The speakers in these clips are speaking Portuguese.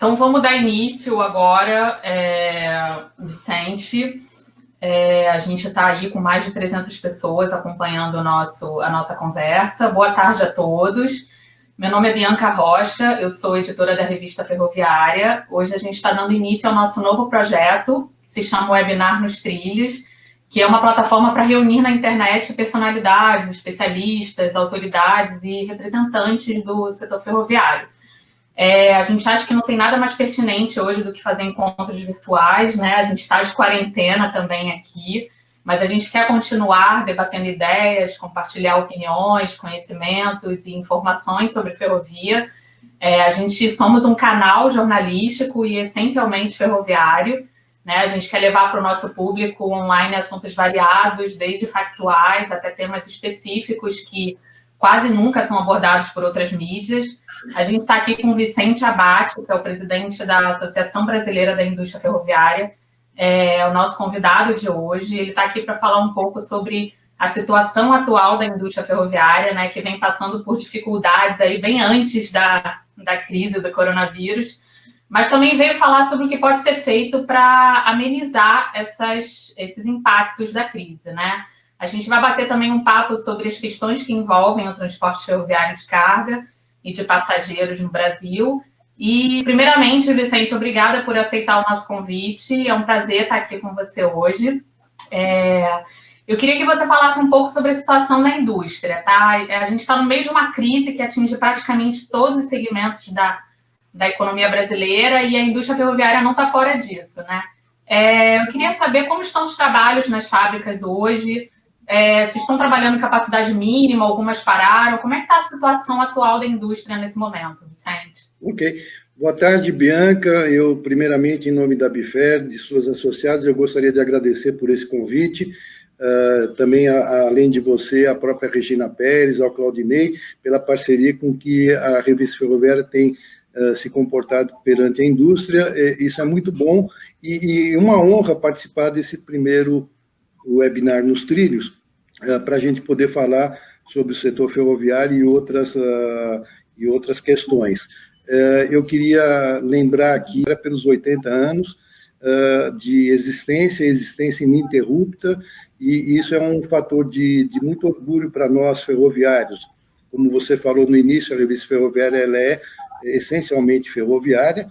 Então, vamos dar início agora, Vicente. A gente está aí com mais de 300 pessoas acompanhando a nossa conversa. Boa tarde a todos. Meu nome é Bianca Rocha, eu sou editora da revista Ferroviária. Hoje a gente está dando início ao nosso novo projeto, que se chama Webinar nos Trilhos, que é uma plataforma para reunir na internet personalidades, especialistas, autoridades e representantes do setor ferroviário. A gente acha que não tem nada mais pertinente hoje do que fazer encontros virtuais, né? A gente está de quarentena também aqui, mas a gente quer continuar debatendo ideias, compartilhar opiniões, conhecimentos e informações sobre ferrovia. A gente somos um canal jornalístico e essencialmente ferroviário, né? A gente quer levar para o nosso público online assuntos variados, desde factuais até temas específicos que quase nunca são abordados por outras mídias. A gente está aqui com o Vicente Abate, que é o presidente da Associação Brasileira da Indústria Ferroviária, é o nosso convidado de hoje. Ele está aqui para falar um pouco sobre a situação atual da indústria ferroviária, né, que vem passando por dificuldades aí bem antes da crise do coronavírus, mas também veio falar sobre o que pode ser feito para amenizar esses impactos da crise, né? A gente vai bater também um papo sobre as questões que envolvem o transporte ferroviário de carga e de passageiros no Brasil. E, primeiramente, Vicente, obrigada por aceitar o nosso convite. É um prazer estar aqui com você hoje. Eu queria que você falasse um pouco sobre a situação da indústria, tá? A gente está no meio de uma crise que atinge praticamente todos os segmentos da economia brasileira e a indústria ferroviária não está fora disso, né? Eu queria saber como estão os trabalhos nas fábricas hoje, se estão trabalhando em capacidade mínima, algumas pararam. Como é que está a situação atual da indústria nesse momento, Vicente? Ok. Boa tarde, Bianca. Eu, primeiramente, em nome da Bifer, de suas associadas, eu gostaria de agradecer por esse convite. Também, além de você, a própria Regina Pérez, ao Claudinei, pela parceria com que a Revista Ferroviária tem se comportado perante a indústria. Isso é muito bom e uma honra participar desse primeiro webinar nos trilhos, para a gente poder falar sobre o setor ferroviário e outras questões. Eu queria lembrar aqui, pelos 80 anos de existência ininterrupta, e isso é um fator de muito orgulho para nós ferroviários. Como você falou no início, a Revista Ferroviária ela é essencialmente ferroviária,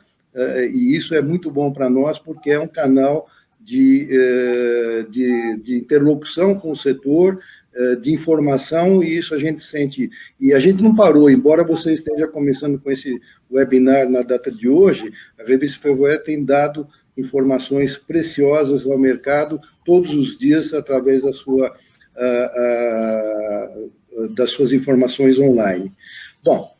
e isso é muito bom para nós, porque é um canal de interlocução com o setor, de informação, e isso a gente sente. E a gente não parou, embora você esteja começando com esse webinar na data de hoje, a Revista Ferroviária tem dado informações preciosas ao mercado todos os dias através das suas informações online. Bom,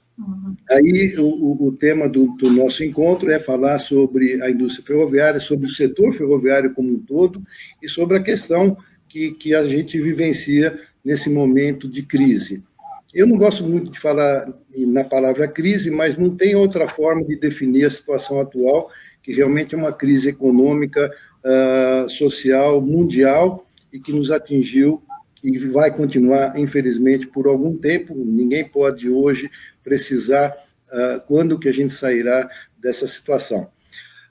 aí o tema do nosso encontro é falar sobre a indústria ferroviária, sobre o setor ferroviário como um todo e sobre a questão que a gente vivencia nesse momento de crise. Eu não gosto muito de falar na palavra crise, mas não tem outra forma de definir a situação atual, que realmente é uma crise econômica, social, mundial, e que nos atingiu e vai continuar, infelizmente, por algum tempo. Ninguém pode hoje precisar quando que a gente sairá dessa situação.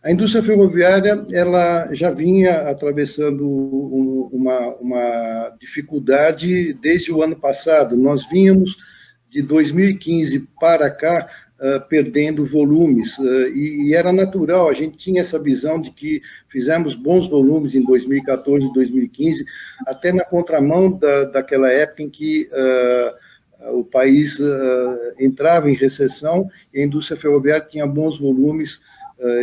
A indústria ferroviária ela já vinha atravessando uma dificuldade desde o ano passado. Nós vínhamos de 2015 para cá perdendo volumes, e era natural, a gente tinha essa visão de que fizemos bons volumes em 2014 e 2015, até na contramão daquela época em que o país entrava em recessão e a indústria ferroviária tinha bons volumes,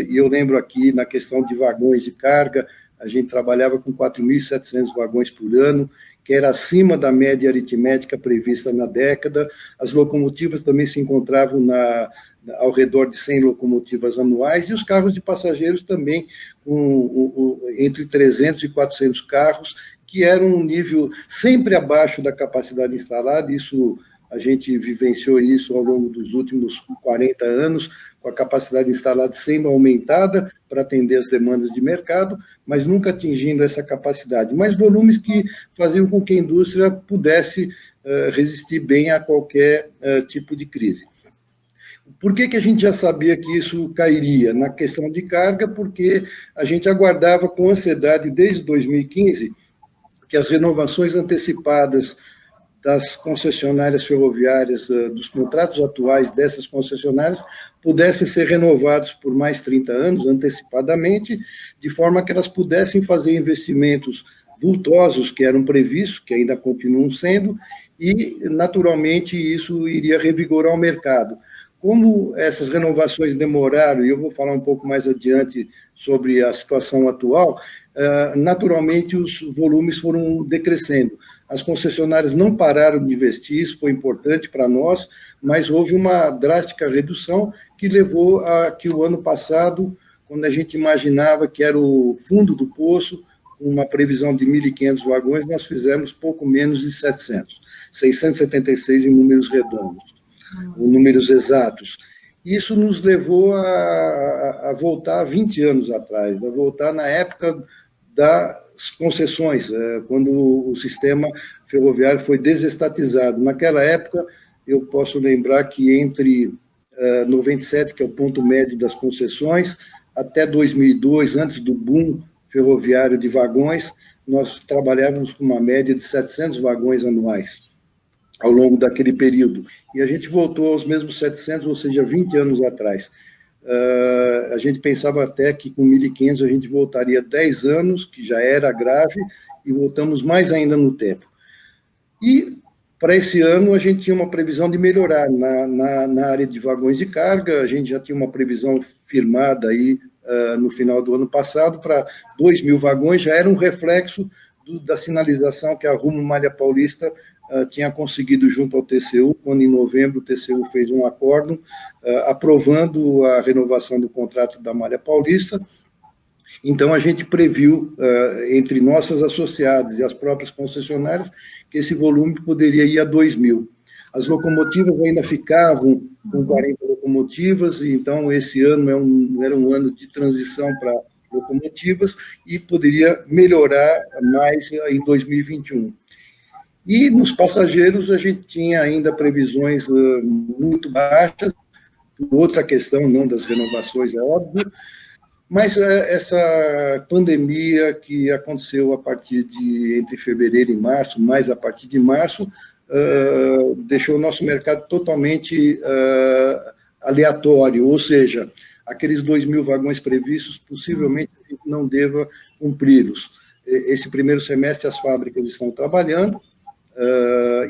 e eu lembro aqui na questão de vagões de carga, a gente trabalhava com 4.700 vagões por ano, que era acima da média aritmética prevista na década. As locomotivas também se encontravam ao redor de 100 locomotivas anuais, e os carros de passageiros também, entre 300 e 400 carros, que era um nível sempre abaixo da capacidade instalada. Isso, a gente vivenciou isso ao longo dos últimos 40 anos, com a capacidade instalada sendo aumentada para atender as demandas de mercado, mas nunca atingindo essa capacidade. Mas volumes que faziam com que a indústria pudesse resistir bem a qualquer tipo de crise. Por que a gente já sabia que isso cairia? Na questão de carga, porque a gente aguardava com ansiedade desde 2015 que as renovações antecipadas das concessionárias ferroviárias, dos contratos atuais dessas concessionárias, pudessem ser renovados por mais 30 anos, antecipadamente, de forma que elas pudessem fazer investimentos vultosos que eram previstos, que ainda continuam sendo, e, naturalmente, isso iria revigorar o mercado. Como essas renovações demoraram, e eu vou falar um pouco mais adiante sobre a situação atual, naturalmente os volumes foram decrescendo. As concessionárias não pararam de investir, isso foi importante para nós, mas houve uma drástica redução que levou a que o ano passado, quando a gente imaginava que era o fundo do poço, uma previsão de 1.500 vagões, nós fizemos pouco menos de 700, 676 em números redondos, números exatos. Isso nos levou a voltar 20 anos atrás, a voltar na época das concessões, quando o sistema ferroviário foi desestatizado. Naquela época, eu posso lembrar que entre 97, que é o ponto médio das concessões, até 2002, antes do boom ferroviário de vagões, nós trabalhávamos com uma média de 700 vagões anuais ao longo daquele período. E a gente voltou aos mesmos 700, ou seja, 20 anos atrás. A gente pensava até que com 1.500 a gente voltaria 10 anos, que já era grave, e voltamos mais ainda no tempo. E para esse ano a gente tinha uma previsão de melhorar na área de vagões de carga, a gente já tinha uma previsão firmada aí no final do ano passado para 2.000 vagões, já era um reflexo da sinalização que a Rumo Malha Paulista tinha conseguido junto ao TCU, quando em novembro o TCU fez um acórdão aprovando a renovação do contrato da Malha Paulista. Então, a gente previu, entre nossas associadas e as próprias concessionárias, que esse volume poderia ir a 2.000. As locomotivas ainda ficavam com 40 locomotivas, e então esse ano era um ano de transição para locomotivas e poderia melhorar mais em 2021. E nos passageiros a gente tinha ainda previsões muito baixas, outra questão, não das renovações, é óbvio, mas essa pandemia que aconteceu a partir de entre fevereiro e março, mais a partir de março, deixou o nosso mercado totalmente aleatório, ou seja, aqueles 2.000 vagões previstos, possivelmente a gente não deva cumpri-los. Esse primeiro semestre as fábricas estão trabalhando,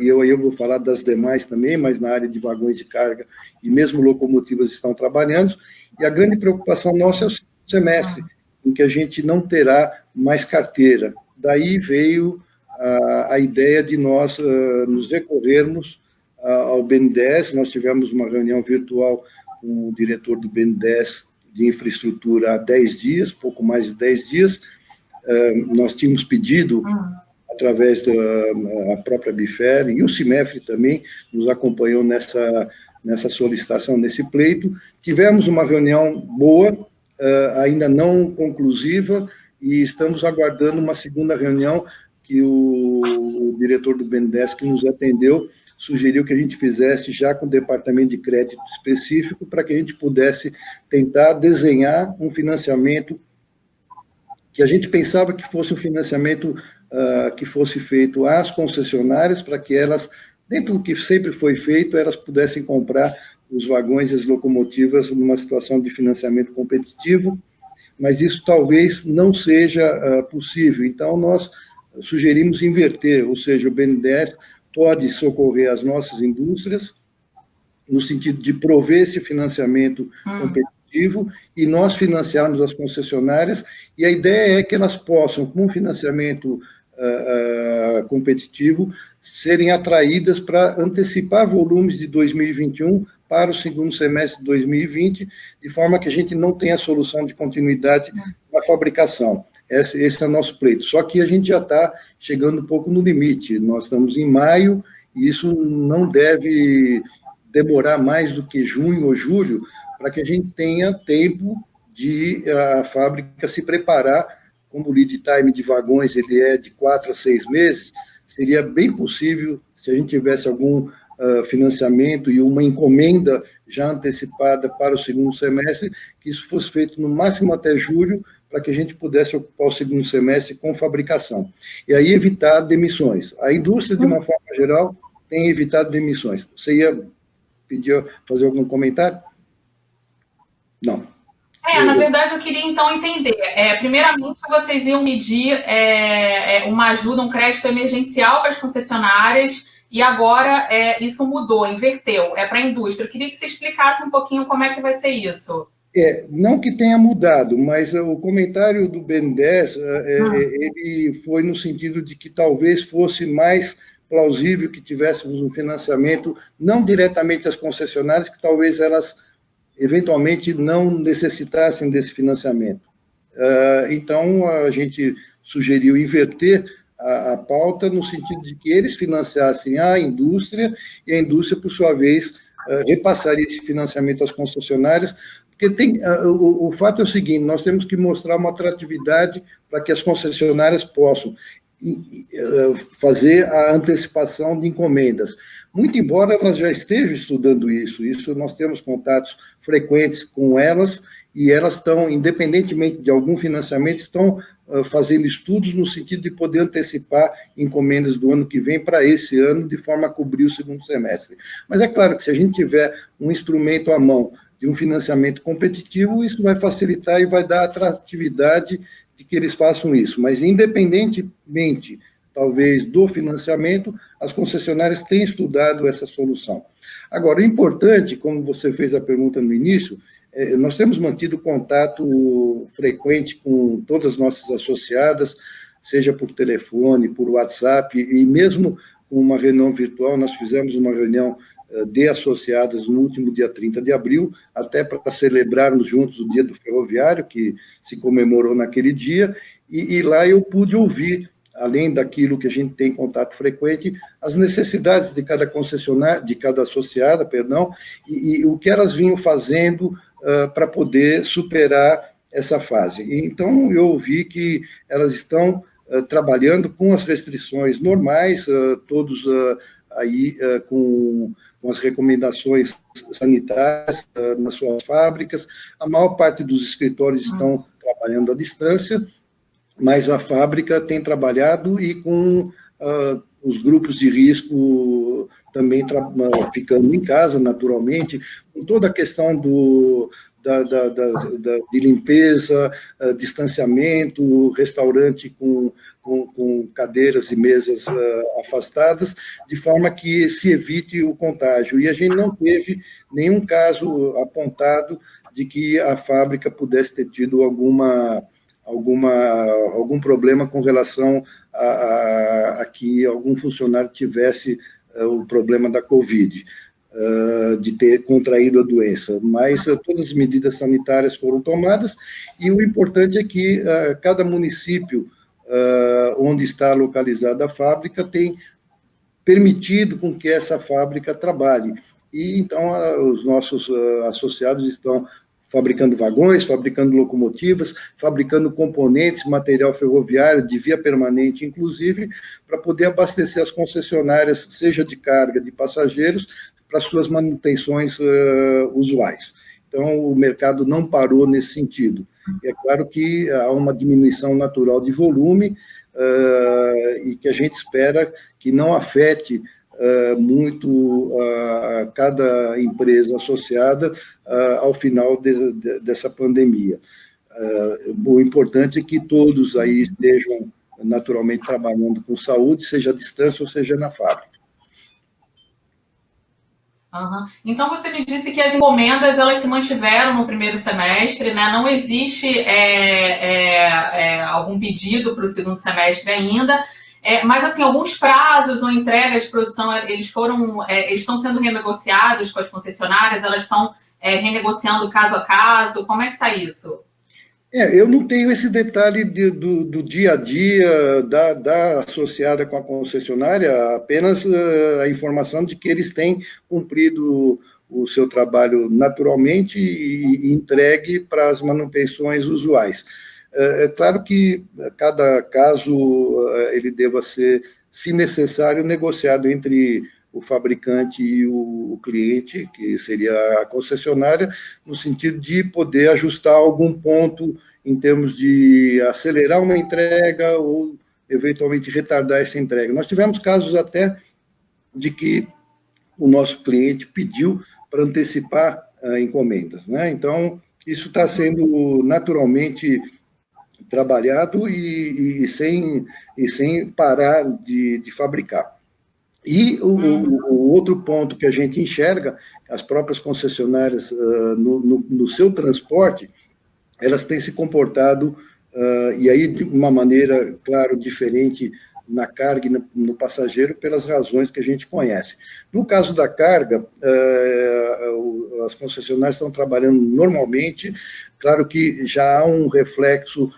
e eu vou falar das demais também, mas na área de vagões de carga e mesmo locomotivas estão trabalhando, e a grande preocupação nossa é o segundo semestre, em que a gente não terá mais carteira. Daí veio a ideia de nós nos recorrermos ao BNDES. Nós tivemos uma reunião virtual com o diretor do BNDES de infraestrutura há 10 dias, pouco mais de 10 dias. Nós tínhamos pedido, através da própria Bifer, e o CIMEFRE também nos acompanhou nessa solicitação, nesse pleito. Tivemos uma reunião boa, ainda não conclusiva, e estamos aguardando uma segunda reunião que o diretor do BNDES, que nos atendeu, sugeriu que a gente fizesse já com o departamento de crédito específico, para que a gente pudesse tentar desenhar um financiamento que a gente pensava que fosse um financiamento que fosse feito às concessionárias, para que elas, dentro do que sempre foi feito, elas pudessem comprar os vagões e as locomotivas numa situação de financiamento competitivo, mas isso talvez não seja possível. Então, nós sugerimos inverter, ou seja, o BNDES pode socorrer as nossas indústrias, no sentido de prover esse financiamento competitivo, e nós financiarmos as concessionárias, e a ideia é que elas possam, com um financiamento competitivo, serem atraídas para antecipar volumes de 2021 para o segundo semestre de 2020, de forma que a gente não tenha solução de continuidade na fabricação. Esse é o nosso pleito. Só que a gente já está chegando um pouco no limite. Nós estamos em maio, e isso não deve demorar mais do que junho ou julho, para que a gente tenha tempo de a fábrica se preparar. Como o lead time de vagões ele é de 4 a 6 meses, seria bem possível, se a gente tivesse algum financiamento e uma encomenda já antecipada para o segundo semestre, que isso fosse feito no máximo até julho, para que a gente pudesse ocupar o segundo semestre com fabricação. E aí evitar demissões. A indústria, de uma forma geral, tem evitado demissões. Você ia pedir, fazer algum comentário? Não. Na verdade, eu queria, então, entender. Primeiramente, vocês iam medir uma ajuda, um crédito emergencial para as concessionárias, e agora isso mudou, inverteu, para a indústria. Eu queria que você explicasse um pouquinho como é que vai ser isso. Não que tenha mudado, mas o comentário do BNDES, ele foi no sentido de que talvez fosse mais plausível que tivéssemos um financiamento, não diretamente às concessionárias, que talvez elas eventualmente não necessitassem desse financiamento. Então, a gente sugeriu inverter a pauta no sentido de que eles financiassem a indústria e a indústria, por sua vez, repassaria esse financiamento às concessionárias, porque o fato é o seguinte, nós temos que mostrar uma atratividade para que as concessionárias possam fazer a antecipação de encomendas. Muito embora elas já estejam estudando isso nós temos contatos frequentes com elas, e elas estão, independentemente de algum financiamento, estão fazendo estudos no sentido de poder antecipar encomendas do ano que vem para esse ano, de forma a cobrir o segundo semestre. Mas é claro que se a gente tiver um instrumento à mão de um financiamento competitivo, isso vai facilitar e vai dar atratividade de que eles façam isso. Mas, independentemente, talvez, do financiamento, as concessionárias têm estudado essa solução. Agora, o importante, como você fez a pergunta no início, nós temos mantido contato frequente com todas as nossas associadas, seja por telefone, por WhatsApp, e mesmo com uma reunião virtual, nós fizemos uma reunião de associadas no último dia 30 de abril, até para celebrarmos juntos o Dia do Ferroviário, que se comemorou naquele dia, e lá eu pude ouvir, além daquilo que a gente tem contato frequente, as necessidades de cada concessionária, de cada associada, e o que elas vinham fazendo para poder superar essa fase. Então, eu ouvi que elas estão trabalhando com as restrições normais, todos aí com as recomendações sanitárias nas suas fábricas. A maior parte dos escritórios estão trabalhando à distância, mas a fábrica tem trabalhado e com os grupos de risco também ficando em casa, naturalmente, com toda a questão de limpeza, distanciamento, restaurante com cadeiras e mesas afastadas, de forma que se evite o contágio. E a gente não teve nenhum caso apontado de que a fábrica pudesse ter tido algum problema com relação a que algum funcionário tivesse o problema da Covid, de ter contraído a doença. Mas todas as medidas sanitárias foram tomadas, e o importante é que cada município onde está localizada a fábrica tem permitido com que essa fábrica trabalhe. E, então, os nossos associados estão fabricando vagões, fabricando locomotivas, fabricando componentes, material ferroviário, de via permanente, inclusive, para poder abastecer as concessionárias, seja de carga, de passageiros, para suas manutenções usuais. Então, o mercado não parou nesse sentido. E é claro que há uma diminuição natural de volume e que a gente espera que não afete muito cada empresa associada ao final dessa pandemia. O importante é que todos aí estejam naturalmente trabalhando com saúde, seja à distância ou seja na fábrica. Então, você me disse que as encomendas elas se mantiveram no primeiro semestre, né? Não existe algum pedido para o segundo semestre ainda, mas assim, alguns prazos ou entregas de produção, eles estão sendo renegociados com as concessionárias, elas estão renegociando caso a caso, como é que está isso? Eu não tenho esse detalhe do dia a dia da associada com a concessionária, apenas a informação de que eles têm cumprido o seu trabalho naturalmente e entregue para as manutenções usuais. É claro que cada caso ele deva ser, se necessário, negociado entre o fabricante e o cliente, que seria a concessionária, no sentido de poder ajustar algum ponto em termos de acelerar uma entrega ou, eventualmente, retardar essa entrega. Nós tivemos casos até de que o nosso cliente pediu para antecipar encomendas, né? Então, isso está sendo naturalmente trabalhado e sem parar de fabricar. E o outro ponto que a gente enxerga, as próprias concessionárias, no seu transporte, elas têm se comportado, e aí de uma maneira, claro, diferente na carga e no passageiro, pelas razões que a gente conhece. No caso da carga, as concessionárias estão trabalhando normalmente, claro que já há um reflexo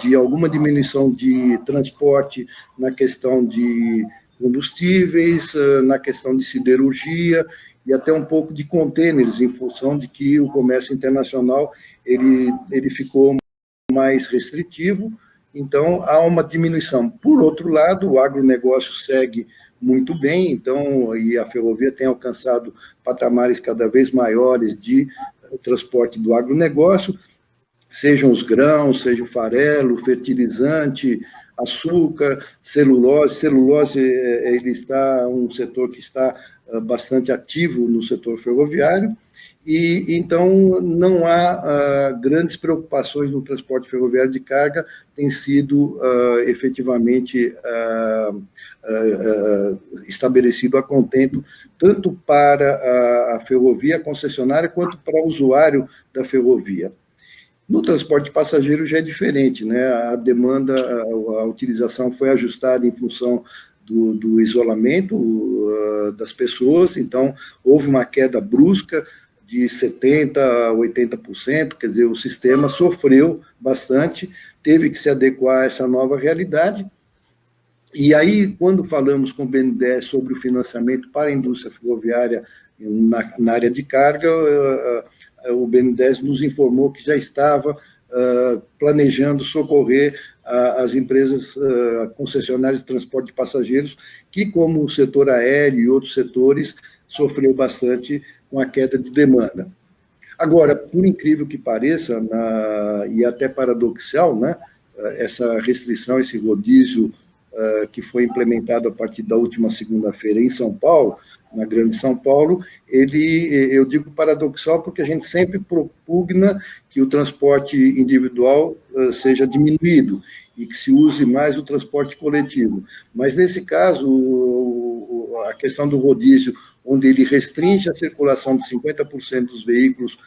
de alguma diminuição de transporte na questão de combustíveis, na questão de siderurgia e até um pouco de contêineres, em função de que o comércio internacional ele ficou mais restritivo, então há uma diminuição. Por outro lado, o agronegócio segue muito bem, então, e a ferrovia tem alcançado patamares cada vez maiores de transporte do agronegócio, sejam os grãos, seja o farelo, fertilizante, açúcar, celulose. Celulose, ele está um setor que está bastante ativo no setor ferroviário, e então não há grandes preocupações no transporte ferroviário de carga, tem sido efetivamente estabelecido a contento, tanto para a ferrovia concessionária, quanto para o usuário da ferrovia. No transporte de passageiro já é diferente, né? A demanda, a utilização foi ajustada em função do isolamento das pessoas, então houve uma queda brusca de 70% a 80%, quer dizer, o sistema sofreu bastante, teve que se adequar a essa nova realidade. E aí, quando falamos com o BNDES sobre o financiamento para a indústria ferroviária na área de carga, o BNDES nos informou que já estava planejando socorrer as empresas concessionárias de transporte de passageiros, que, como o setor aéreo e outros setores, sofreu bastante com a queda de demanda. Agora, por incrível que pareça, e até paradoxal, né, essa restrição, esse rodízio que foi implementado a partir da última segunda-feira em São Paulo, na Grande São Paulo, eu digo paradoxal porque a gente sempre propugna que o transporte individual seja diminuído e que se use mais o transporte coletivo. Mas, nesse caso, a questão do rodízio, onde ele restringe a circulação de 50% dos veículos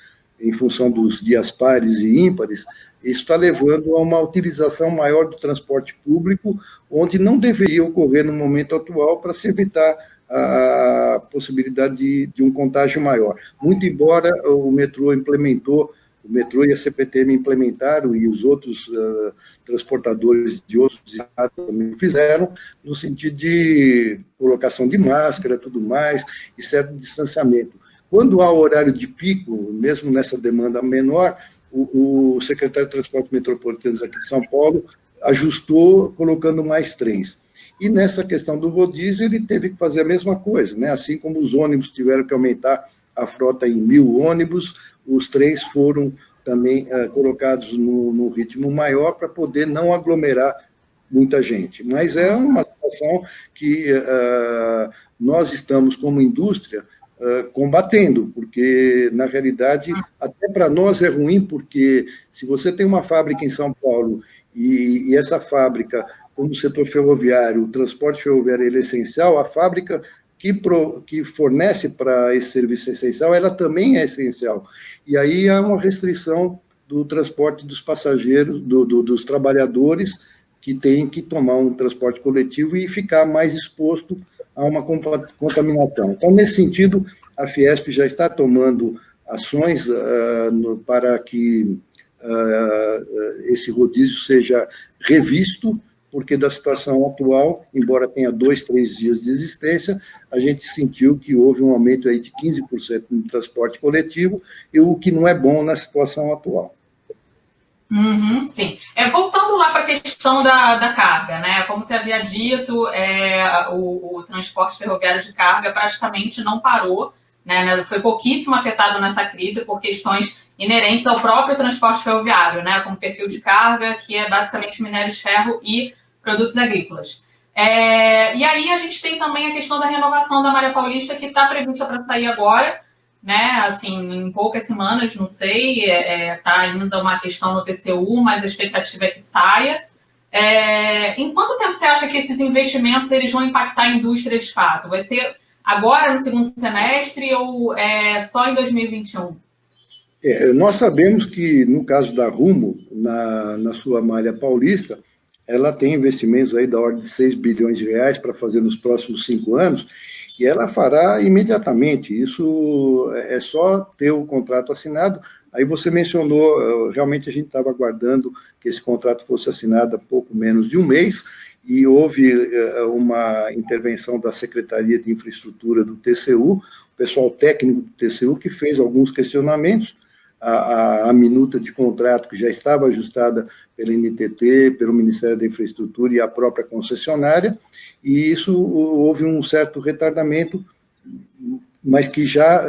em função dos dias pares e ímpares, isso está levando a uma utilização maior do transporte público, onde não deveria ocorrer no momento atual para se evitar a possibilidade de um contágio maior. Muito embora o metrô e a CPTM implementaram, e os outros transportadores de outros estados também fizeram, no sentido de colocação de máscara, tudo mais, e certo distanciamento. Quando há horário de pico, mesmo nessa demanda menor, o secretário de Transportes Metropolitanos aqui de São Paulo ajustou, colocando mais trens. E nessa questão do rodízio, ele teve que fazer a mesma coisa, né? Assim como os ônibus tiveram que aumentar a frota em 1.000 ônibus, os trens foram também colocados no ritmo maior para poder não aglomerar muita gente. Mas é uma situação que nós estamos, como indústria, combatendo, porque, na realidade, até para nós é ruim, porque se você tem uma fábrica em São Paulo e essa fábrica, como o setor ferroviário, o transporte ferroviário ele é essencial, a fábrica que fornece para esse serviço essencial, ela também é essencial. E aí há uma restrição do transporte dos passageiros, dos trabalhadores, que têm que tomar um transporte coletivo e ficar mais exposto a uma contaminação. Então, nesse sentido, a Fiesp já está tomando ações para que esse rodízio seja revisto, porque da situação atual, embora tenha 2, 3 dias de existência, a gente sentiu que houve um aumento aí de 15% no transporte coletivo, e o que não é bom na situação atual. Uhum, sim. Voltando lá para a questão da carga, né? Como você havia dito, o transporte ferroviário de carga praticamente não parou, né? Foi pouquíssimo afetado nessa crise por questões inerentes ao próprio transporte ferroviário, né? Como perfil de carga, que é basicamente minério de ferro e produtos agrícolas. E aí a gente tem também a questão da renovação da Malha Paulista, que está prevista para sair agora, né? Assim, em poucas semanas, não sei, tá ainda uma questão no TCU, mas a expectativa é que saia. Em quanto tempo você acha que esses investimentos eles vão impactar a indústria de fato? Vai ser agora no segundo semestre ou só em 2021? Nós sabemos que, no caso da Rumo, na sua malha paulista, ela tem investimentos aí da ordem de 6 bilhões de reais para fazer nos próximos 5 anos, e ela fará imediatamente. Isso é só ter o contrato assinado. Aí você mencionou, realmente a gente estava aguardando que esse contrato fosse assinado há pouco menos de um mês, e houve uma intervenção da Secretaria de Infraestrutura do TCU, o pessoal técnico do TCU, que fez alguns questionamentos. A minuta de contrato que já estava ajustada pela NTT, pelo Ministério da Infraestrutura e a própria concessionária, e isso houve um certo retardamento, mas que já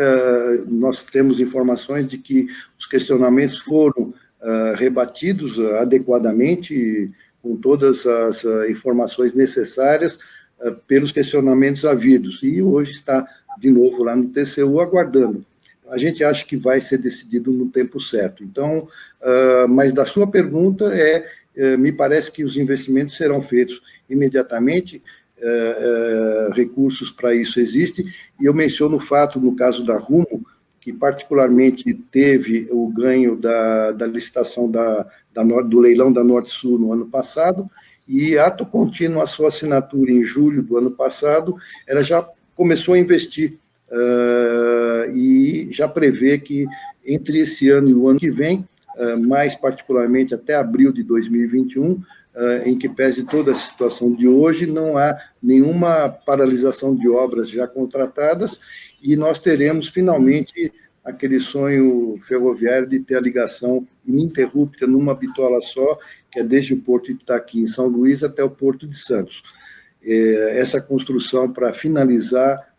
nós temos informações de que os questionamentos foram rebatidos adequadamente, com todas as informações necessárias pelos questionamentos havidos, e hoje está de novo lá no TCU aguardando. A gente acha que vai ser decidido no tempo certo. Então, mas da sua pergunta, me parece que os investimentos serão feitos imediatamente, recursos para isso existem, e eu menciono o fato, no caso da Rumo, que particularmente teve o ganho da licitação do leilão da Norte-Sul no ano passado, e ato contínuo a sua assinatura em julho do ano passado, ela já começou a investir e já prevê que entre esse ano e o ano que vem, mais particularmente até abril de 2021, em que pese toda a situação de hoje, não há nenhuma paralisação de obras já contratadas, e nós teremos finalmente aquele sonho ferroviário de ter a ligação ininterrupta numa bitola só, que é desde o Porto de Itaqui, em São Luís, até o Porto de Santos. Essa construção para finalizar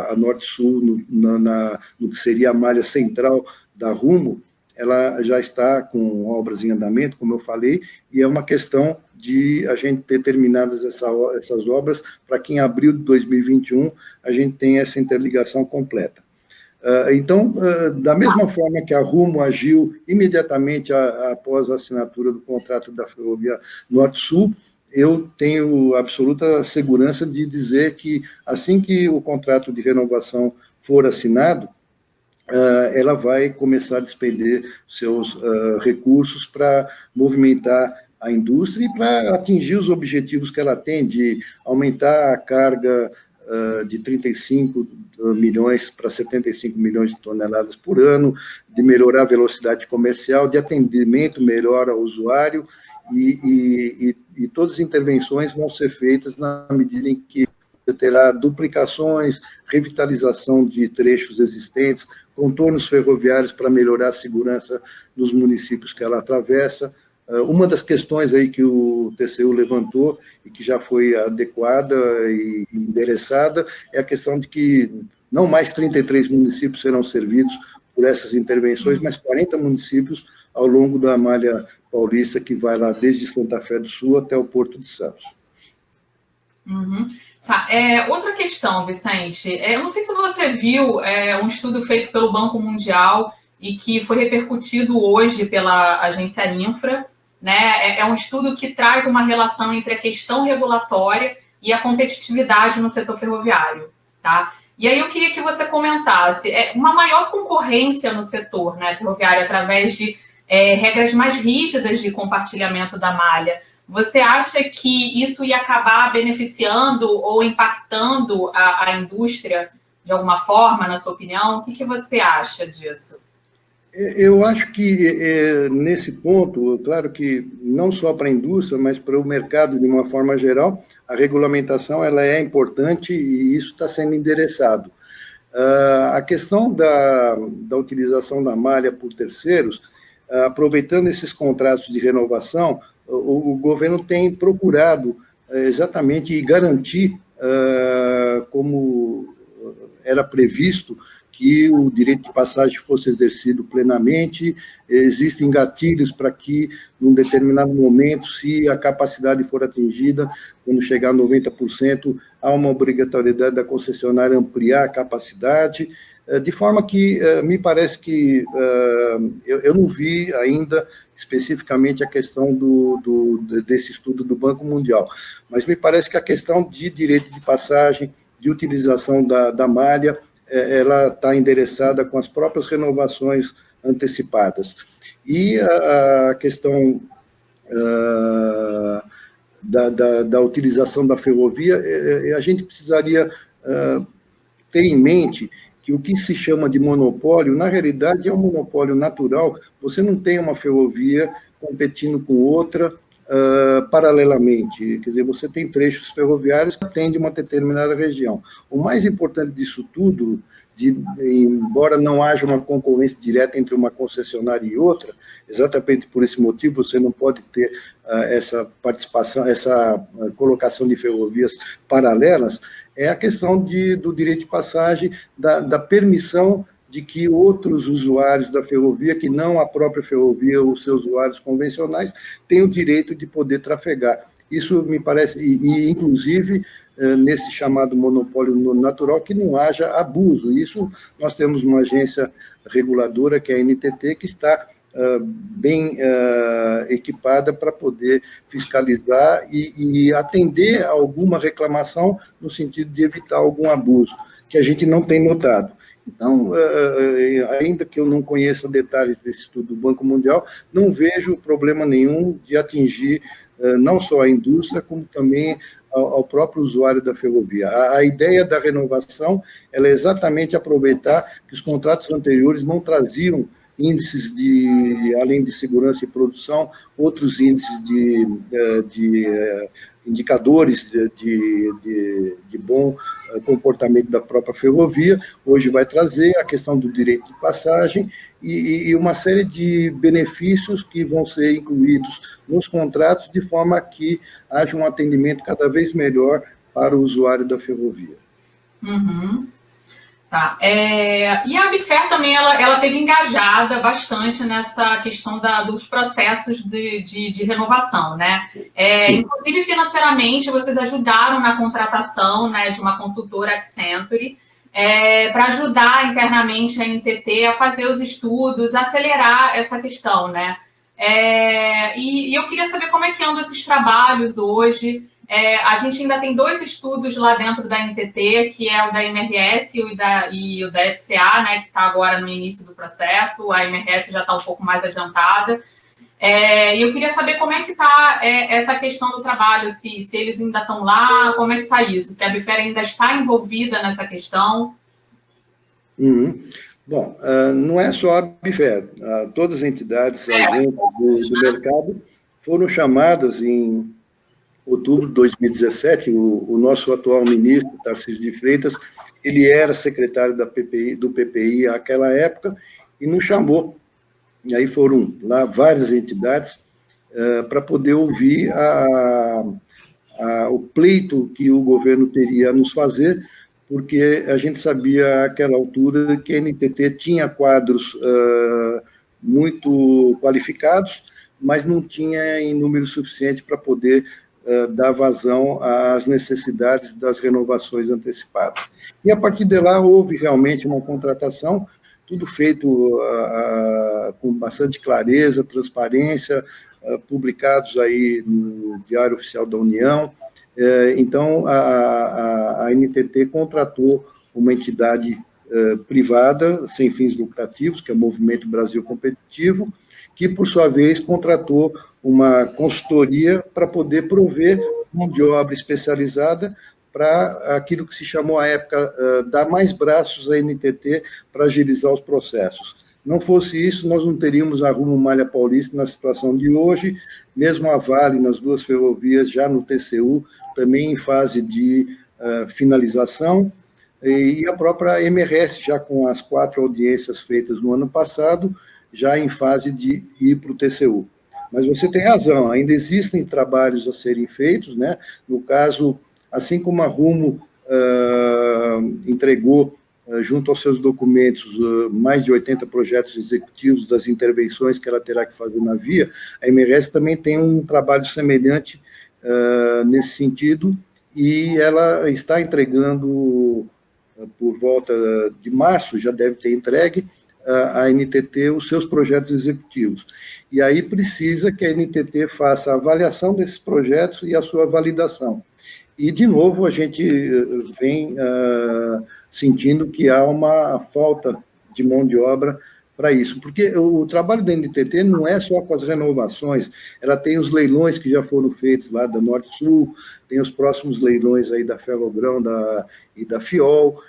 a Norte-Sul, no que seria a malha central da Rumo, ela já está com obras em andamento, como eu falei, e é uma questão de a gente ter terminadas essas obras para que em abril de 2021 a gente tenha essa interligação completa. Então, da mesma forma que a Rumo agiu imediatamente após a assinatura do contrato da Ferrovia Norte-Sul, eu tenho absoluta segurança de dizer que, assim que o contrato de renovação for assinado, ela vai começar a despender seus recursos para movimentar a indústria e para atingir os objetivos que ela tem de aumentar a carga de 35 milhões para 75 milhões de toneladas por ano, de melhorar a velocidade comercial, de atendimento melhor ao usuário, e todas as intervenções vão ser feitas na medida em que terá duplicações, revitalização de trechos existentes, contornos ferroviários para melhorar a segurança nos municípios que ela atravessa. Uma das questões aí que o TCU levantou e que já foi adequada e endereçada é a questão de que não mais 33 municípios serão servidos por essas intervenções, mas 40 municípios ao longo da malha paulista, que vai lá desde Santa Fé do Sul até o Porto de Santos. Uhum. Tá. Outra questão, Vicente, eu não sei se você viu um estudo feito pelo Banco Mundial e que foi repercutido hoje pela agência Infra, né? É um estudo que traz uma relação entre a questão regulatória e a competitividade no setor ferroviário, tá? E aí eu queria que você comentasse uma maior concorrência no setor, né, ferroviário através de regras mais rígidas de compartilhamento da malha. Você acha que isso ia acabar beneficiando ou impactando a indústria de alguma forma, na sua opinião? O que você acha disso? Eu acho que, nesse ponto, claro que não só para a indústria, mas para o mercado de uma forma geral, a regulamentação ela é importante e isso está sendo endereçado. A questão da utilização da malha por terceiros, aproveitando esses contratos de renovação, o governo tem procurado exatamente garantir, como era previsto, que o direito de passagem fosse exercido plenamente. Existem gatilhos para que, num determinado momento, se a capacidade for atingida, quando chegar a 90%, há uma obrigatoriedade da concessionária ampliar a capacidade, de forma que me parece que eu não vi ainda especificamente a questão desse estudo do Banco Mundial, mas me parece que a questão de direito de passagem, de utilização da malha, ela está endereçada com as próprias renovações antecipadas. E a questão da utilização da ferrovia, a gente precisaria ter em mente que o que se chama de monopólio, na realidade, é um monopólio natural. Você não tem uma ferrovia competindo com outra paralelamente. Quer dizer, você tem trechos ferroviários que atendem uma determinada região. O mais importante disso tudo, embora não haja uma concorrência direta entre uma concessionária e outra, exatamente por esse motivo, você não pode ter essa participação, essa colocação de ferrovias paralelas, é a questão do direito de passagem, da permissão de que outros usuários da ferrovia, que não a própria ferrovia, os seus usuários convencionais, tenham o direito de poder trafegar. Isso me parece, e inclusive, nesse chamado monopólio natural, que não haja abuso. Isso nós temos uma agência reguladora, que é a NTT, que está bem equipada para poder fiscalizar e atender a alguma reclamação no sentido de evitar algum abuso, que a gente não tem notado. Então, ainda que eu não conheça detalhes desse estudo do Banco Mundial, não vejo problema nenhum de atingir não só a indústria, como também ao próprio usuário da ferrovia. A ideia da renovação ela é exatamente aproveitar que os contratos anteriores não traziam índices além de segurança e produção, outros índices de indicadores de bom comportamento da própria ferrovia. Hoje vai trazer a questão do direito de passagem e uma série de benefícios que vão ser incluídos nos contratos, de forma que haja um atendimento cada vez melhor para o usuário da ferrovia. Uhum. Tá. E a Abifer também ela teve engajada bastante nessa questão dos processos de renovação, né? Inclusive financeiramente, vocês ajudaram na contratação, né, de uma consultora Accenture para ajudar internamente a NTT a fazer os estudos, a acelerar essa questão, né? E eu queria saber como é que andam esses trabalhos hoje. A gente ainda tem 2 estudos lá dentro da NTT, que é o da MRS e o da FCA, né, que está agora no início do processo. A MRS já está um pouco mais adiantada. E eu queria saber como é que está essa questão do trabalho, se eles ainda estão lá, como é que está isso, se a Abifer ainda está envolvida nessa questão. Bom, não é só a Abifer, todas as entidades, agentes do mercado foram chamadas em outubro de 2017, o nosso atual ministro, Tarcísio de Freitas, ele era secretário do PPI àquela época e nos chamou. E aí foram lá várias entidades para poder ouvir o pleito que o governo teria a nos fazer, porque a gente sabia, àquela altura, que a NTT tinha quadros muito qualificados, mas não tinha em número suficiente para poder dar vazão às necessidades das renovações antecipadas. E, a partir de lá, houve realmente uma contratação, tudo feito com bastante clareza, transparência, publicados aí no Diário Oficial da União. Então, a NTT contratou uma entidade privada, sem fins lucrativos, que é o Movimento Brasil Competitivo, que, por sua vez, contratou uma consultoria para poder prover mão de obra especializada para aquilo que se chamou à época dar mais braços à NTT para agilizar os processos. Não fosse isso, nós não teríamos a Rumo Malha Paulista na situação de hoje, mesmo a Vale nas 2 ferrovias já no TCU, também em fase de finalização, e a própria MRS já com as 4 audiências feitas no ano passado, já em fase de ir para o TCU. Mas você tem razão, ainda existem trabalhos a serem feitos, né? No caso, assim como a Rumo entregou, junto aos seus documentos, mais de 80 projetos executivos das intervenções que ela terá que fazer na via, a MRS também tem um trabalho semelhante nesse sentido, e ela está entregando, por volta de março, já deve ter entregue, a NTT os seus projetos executivos. E aí precisa que a NTT faça a avaliação desses projetos e a sua validação. E, de novo, a gente vem sentindo que há uma falta de mão de obra para isso, porque o trabalho da NTT não é só com as renovações, ela tem os leilões que já foram feitos lá da Norte-Sul, tem os próximos leilões aí da Ferrogrão e da Fiol,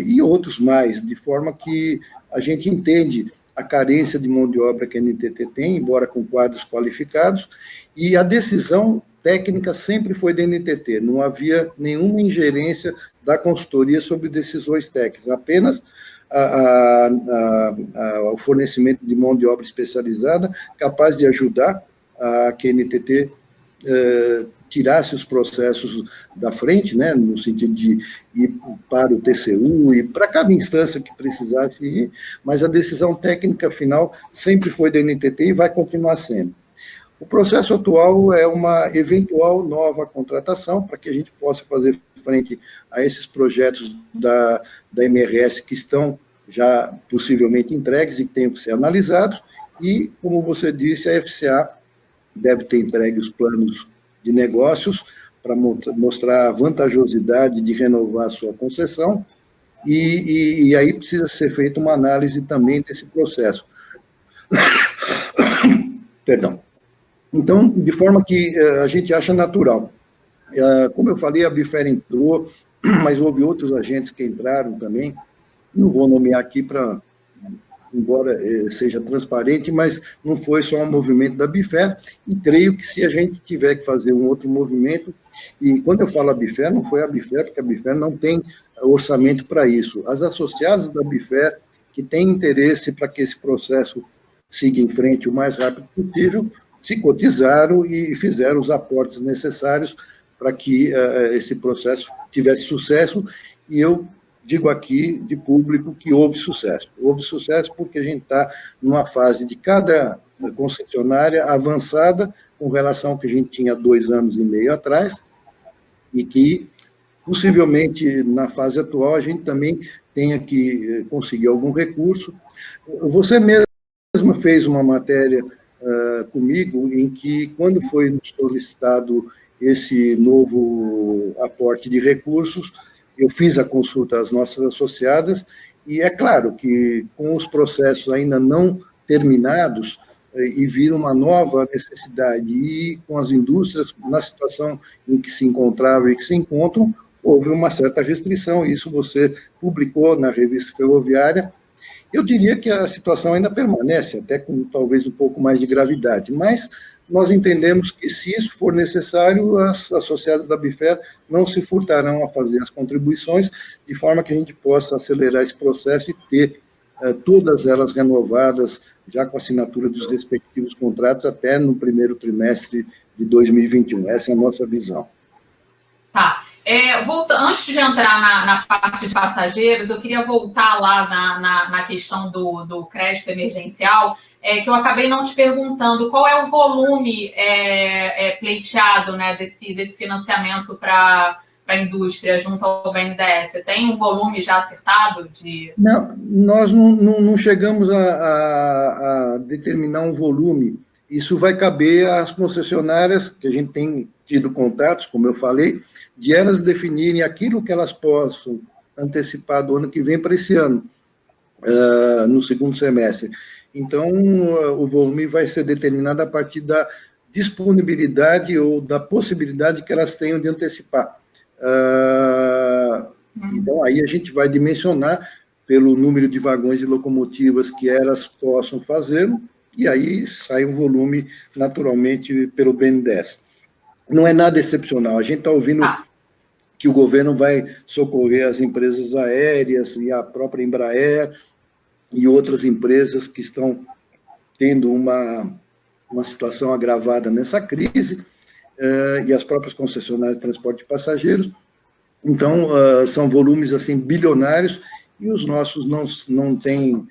e outros mais, de forma que a gente entende a carência de mão de obra que a NTT tem, embora com quadros qualificados, e a decisão técnica sempre foi da NTT, não havia nenhuma ingerência da consultoria sobre decisões técnicas, apenas o fornecimento de mão de obra especializada capaz de ajudar a que a NTT tirasse os processos da frente, né, no sentido de ir para o TCU e para cada instância que precisasse ir, mas a decisão técnica final sempre foi da NTT e vai continuar sendo. O processo atual é uma eventual nova contratação para que a gente possa fazer frente a esses projetos da MRS que estão já possivelmente entregues e que tenham que ser analisados, e, como você disse, a FCA deve ter entregue os planos de negócios para mostrar a vantajosidade de renovar a sua concessão, e aí precisa ser feita uma análise também desse processo. Perdão. Então, de forma que a gente acha natural. Como eu falei, a Bifer entrou, mas houve outros agentes que entraram também, não vou nomear aqui embora seja transparente, mas não foi só um movimento da Bifer, e creio que se a gente tiver que fazer um outro movimento, e quando eu falo a Bifer, não foi a Bifer, porque a Bifer não tem orçamento para isso. As associadas da Bifer, que têm interesse para que esse processo siga em frente o mais rápido possível, se cotizaram e fizeram os aportes necessários para que esse processo tivesse sucesso, e eu digo aqui, de público, que houve sucesso. Houve sucesso porque a gente está numa fase de cada concessionária avançada com relação ao que a gente tinha 2 anos e meio atrás, e que, possivelmente, na fase atual, a gente também tenha que conseguir algum recurso. Você mesmo fez uma matéria comigo em que, quando foi solicitado esse novo aporte de recursos, eu fiz a consulta às nossas associadas, e é claro que, com os processos ainda não terminados, e vir uma nova necessidade, e com as indústrias na situação em que se encontravam e que se encontram, houve uma certa restrição, isso você publicou na revista Ferroviária. Eu diria que a situação ainda permanece, até com talvez um pouco mais de gravidade, mas nós entendemos que, se isso for necessário, as associadas da Bifer não se furtarão a fazer as contribuições, de forma que a gente possa acelerar esse processo e ter todas elas renovadas, já com a assinatura dos respectivos contratos, até no primeiro trimestre de 2021. Essa é a nossa visão. Tá. Antes de entrar na parte de passageiros, eu queria voltar lá na questão do crédito emergencial, que eu acabei não te perguntando qual é o volume pleiteado, né, desse financiamento para a indústria junto ao BNDES. Tem um volume já acertado? Não, nós não chegamos a determinar um volume. Isso vai caber às concessionárias, que a gente tem tido contatos, como eu falei, de elas definirem aquilo que elas possam antecipar do ano que vem para esse ano, no segundo semestre. Então, o volume vai ser determinado a partir da disponibilidade ou da possibilidade que elas tenham de antecipar. Então, aí a gente vai dimensionar pelo número de vagões e locomotivas que elas possam fazer, e aí sai um volume, naturalmente, pelo BNDES. Não é nada excepcional. A gente está ouvindo que o governo vai socorrer as empresas aéreas e a própria Embraer e outras empresas que estão tendo uma situação agravada nessa crise, e as próprias concessionárias de transporte de passageiros. Então, são volumes assim bilionários, e os nossos não têm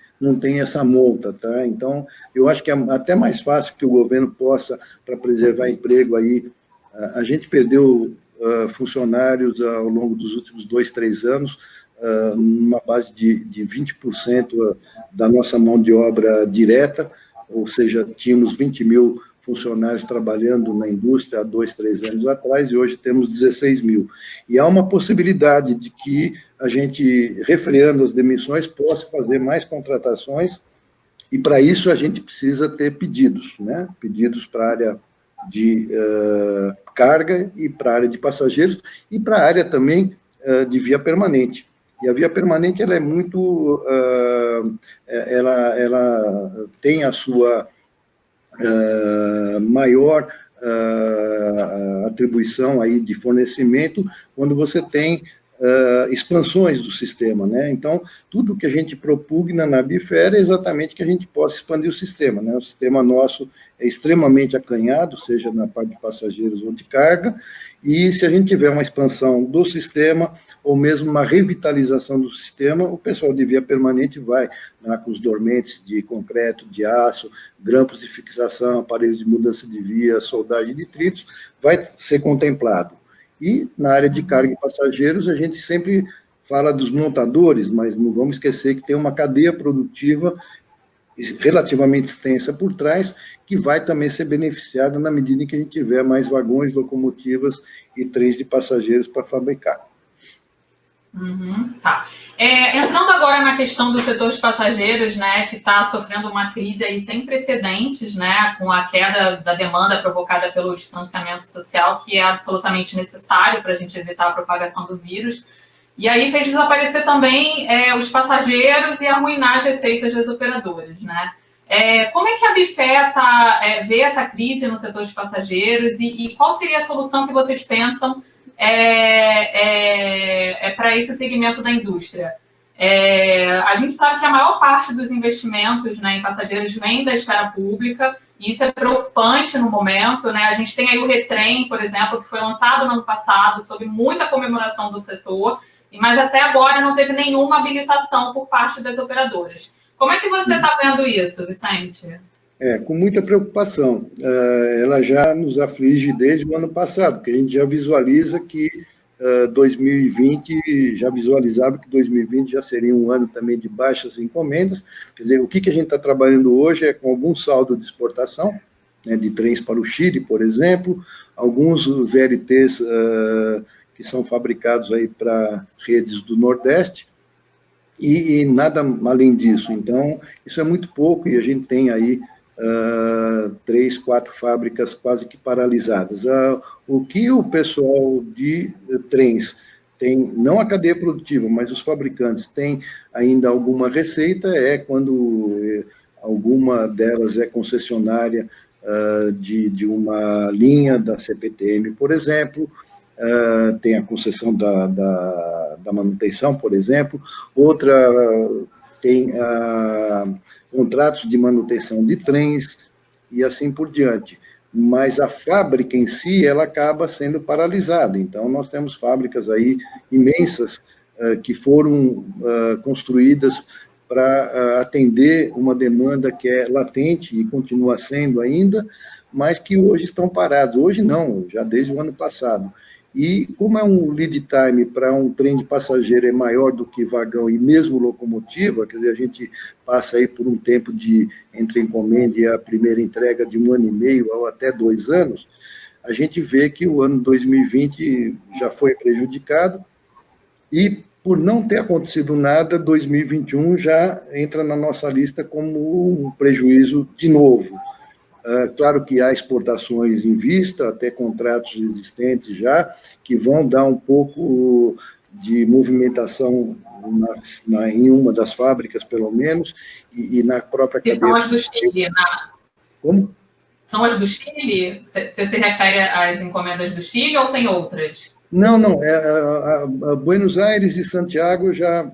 essa monta, tá? Então, eu acho que é até mais fácil que o governo possa, para preservar emprego aí. A gente perdeu funcionários ao longo dos últimos 2, 3 anos, numa base de 20% da nossa mão de obra direta, ou seja, tínhamos 20 mil funcionários trabalhando na indústria há 2, 3 anos atrás, e hoje temos 16 mil. E há uma possibilidade de que a gente, refreando as demissões, possa fazer mais contratações, e para isso a gente precisa ter pedidos, né? Pedidos para a área de carga e para a área de passageiros, e para a área também de via permanente. E a via permanente ela é muito... ela tem a sua maior atribuição aí de fornecimento quando você tem expansões do sistema, né? Então, tudo que a gente propugna na Bifer é exatamente que a gente possa expandir o sistema, né? O sistema nosso é extremamente acanhado, seja na parte de passageiros ou de carga, e se a gente tiver uma expansão do sistema, ou mesmo uma revitalização do sistema, o pessoal de via permanente vai, né, com os dormentes de concreto, de aço, grampos de fixação, aparelhos de mudança de via, soldagem de tritos, vai ser contemplado. E na área de carga e passageiros, a gente sempre fala dos montadores, mas não vamos esquecer que tem uma cadeia produtiva relativamente extensa por trás, que vai também ser beneficiada na medida em que a gente tiver mais vagões, locomotivas e trens de passageiros para fabricar. Tá. Entrando agora na questão do setor de passageiros, né, que está sofrendo uma crise aí sem precedentes, né, com a queda da demanda provocada pelo distanciamento social, que é absolutamente necessário para a gente evitar a propagação do vírus. E aí fez desaparecer também os passageiros e arruinar as receitas das operadoras, né? Como é que a Bifeta vê essa crise no setor de passageiros e qual seria a solução que vocês pensam para esse segmento da indústria? A gente sabe que a maior parte dos investimentos, né, em passageiros vem da esfera pública, e isso é preocupante no momento, né? A gente tem aí o Retrem, por exemplo, que foi lançado no ano passado, sob muita comemoração do setor, mas até agora não teve nenhuma habilitação por parte das operadoras. Como é que você está vendo isso, Vicente? Com muita preocupação. Ela já nos aflige desde o ano passado, porque a gente já visualiza que 2020, já visualizava que 2020 já seria um ano também de baixas encomendas. Quer dizer, o que a gente está trabalhando hoje é com algum saldo de exportação, né, de trens para o Chile, por exemplo, alguns VLTs que são fabricados aí para redes do Nordeste, e nada além disso. Então, isso é muito pouco, e a gente tem aí 3, 4 fábricas quase que paralisadas. O que o pessoal de trens tem, não a cadeia produtiva, mas os fabricantes têm ainda alguma receita, é quando alguma delas é concessionária de uma linha da CPTM, por exemplo, tem a concessão da manutenção, por exemplo, outra tem contratos de manutenção de trens e assim por diante. Mas a fábrica em si, ela acaba sendo paralisada. Então, nós temos fábricas aí imensas que foram construídas para atender uma demanda que é latente e continua sendo ainda, mas que hoje estão paradas. Hoje não, já desde o ano passado. E como é um lead time para um trem de passageiro é maior do que vagão e mesmo locomotiva, quer dizer, a gente passa aí por um tempo de entre encomenda e a primeira entrega de 1 ano e meio ou até 2 anos, a gente vê que o ano 2020 já foi prejudicado e, por não ter acontecido nada, 2021 já entra na nossa lista como um prejuízo de novo. Claro que há exportações em vista, até contratos existentes já, que vão dar um pouco de movimentação em uma das fábricas, pelo menos, e na própria cadeia. Que são as do Chile, né? Como? São as do Chile? Você se refere às encomendas do Chile ou tem outras? Não. Buenos Aires e Santiago já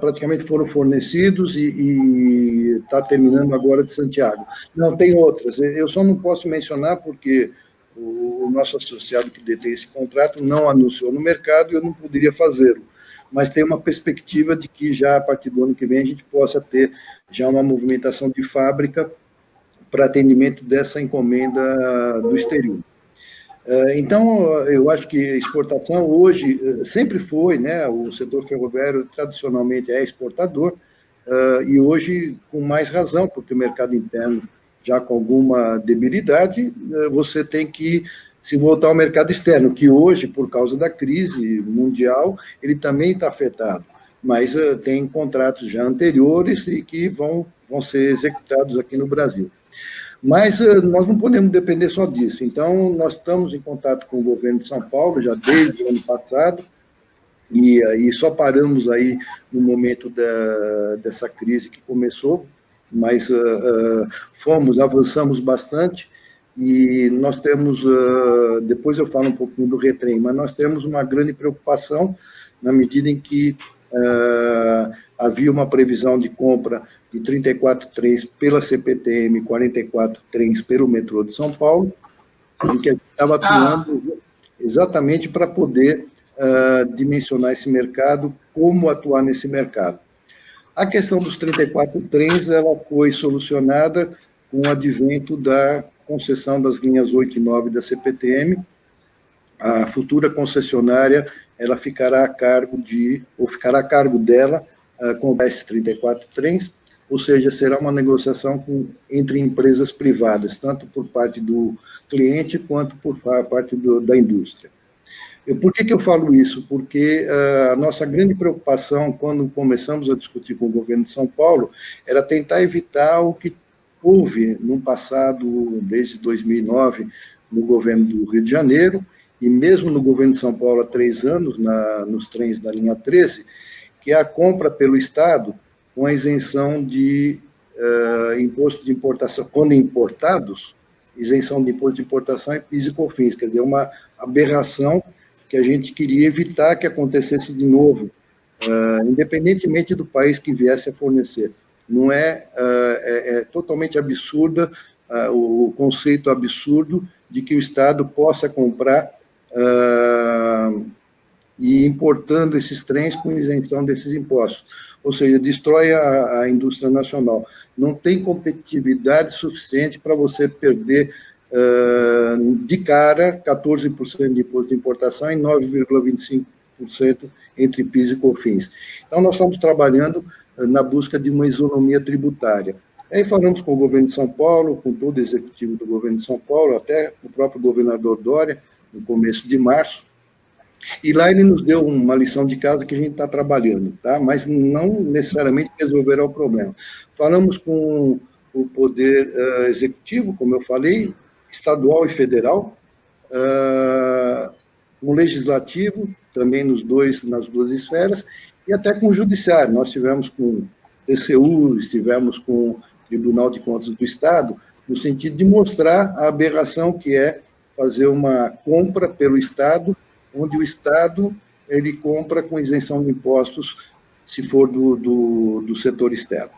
praticamente foram fornecidos e está terminando agora de Santiago. Não, tem outras. Eu só não posso mencionar porque o nosso associado que detém esse contrato não anunciou no mercado e eu não poderia fazê-lo. Mas tem uma perspectiva de que já a partir do ano que vem a gente possa ter já uma movimentação de fábrica para atendimento dessa encomenda do exterior. Então, eu acho que exportação hoje sempre foi, né? O setor ferroviário tradicionalmente é exportador, e hoje com mais razão, porque o mercado interno já com alguma debilidade, você tem que se voltar ao mercado externo, que hoje, por causa da crise mundial, ele também está afetado, mas tem contratos já anteriores e que vão ser executados aqui no Brasil. Mas nós não podemos depender só disso. Então, nós estamos em contato com o governo de São Paulo, já desde o ano passado, e só paramos aí no momento dessa crise que começou, mas avançamos bastante, e nós temos, depois eu falo um pouquinho do Retrem, mas nós temos uma grande preocupação na medida em que havia uma previsão de compra de 34 trens pela CPTM, 44 trens pelo metrô de São Paulo, em que a gente estava atuando exatamente para poder dimensionar esse mercado, como atuar nesse mercado. A questão dos 34 trens ela foi solucionada com o advento da concessão das linhas 8 e 9 da CPTM. A futura concessionária ela ficará a cargo dela comprar esses 34 trens, ou seja, será uma negociação entre empresas privadas, tanto por parte do cliente quanto por parte da indústria. Por que eu falo isso? Porque a nossa grande preocupação, quando começamos a discutir com o governo de São Paulo, era tentar evitar o que houve no passado, desde 2009, no governo do Rio de Janeiro, e mesmo no governo de São Paulo há 3 anos, nos trens da linha 13, que é a compra pelo Estado com a isenção de imposto de importação, quando importados, isenção de imposto de importação e PIS e COFINS, quer dizer, uma aberração que a gente queria evitar que acontecesse de novo, independentemente do país que viesse a fornecer. Não é totalmente absurda o conceito absurdo de que o Estado possa comprar e importando esses trens com isenção desses impostos. Ou seja, destrói a indústria nacional. Não tem competitividade suficiente para você perder de cara 14% de imposto de importação e 9,25% entre PIS e COFINS. Então, nós estamos trabalhando na busca de uma isonomia tributária. Aí falamos com o governo de São Paulo, com todo o executivo do governo de São Paulo, até o próprio governador Dória, no começo de março, e lá ele nos deu uma lição de casa que a gente está trabalhando, tá? Mas não necessariamente resolverá o problema. Falamos com o poder executivo, como eu falei, estadual e federal, com o legislativo, também nas duas esferas, e até com o judiciário. Nós tivemos com o TCU, estivemos com o Tribunal de Contas do Estado, no sentido de mostrar a aberração que é fazer uma compra pelo Estado, onde o Estado ele compra com isenção de impostos, se for do setor externo.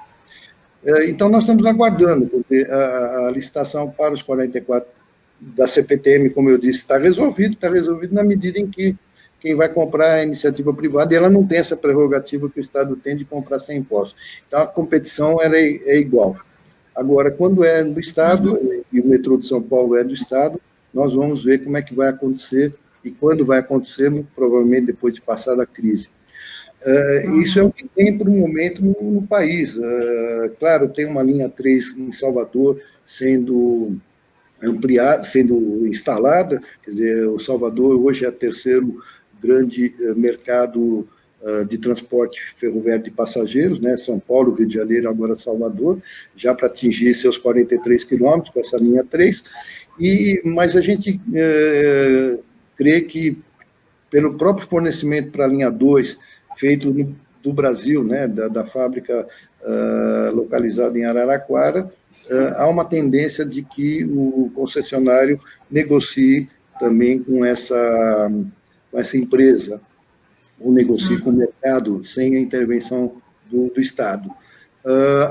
Então, nós estamos aguardando, porque a licitação para os 44 da CPTM, como eu disse, está resolvido na medida em que quem vai comprar é a iniciativa privada, e ela não tem essa prerrogativa que o Estado tem de comprar sem impostos. Então, a competição ela é igual. Agora, quando é do Estado, e o metrô de São Paulo é do Estado, nós vamos ver como é que vai acontecer, e quando vai acontecer, muito provavelmente depois de passar a crise. Isso é o que tem para o momento no país. Claro, tem uma linha 3 em Salvador sendo ampliada, sendo instalada, quer dizer, o Salvador hoje é o terceiro grande mercado de transporte ferroviário de passageiros, né? São Paulo, Rio de Janeiro, agora Salvador, já para atingir seus 43 quilômetros com essa linha 3, mas a gente crê que, pelo próprio fornecimento para a linha 2, feito do Brasil, né, da fábrica localizada em Araraquara, há uma tendência de que o concessionário negocie também com essa empresa ou negocie com o mercado sem a intervenção do Estado.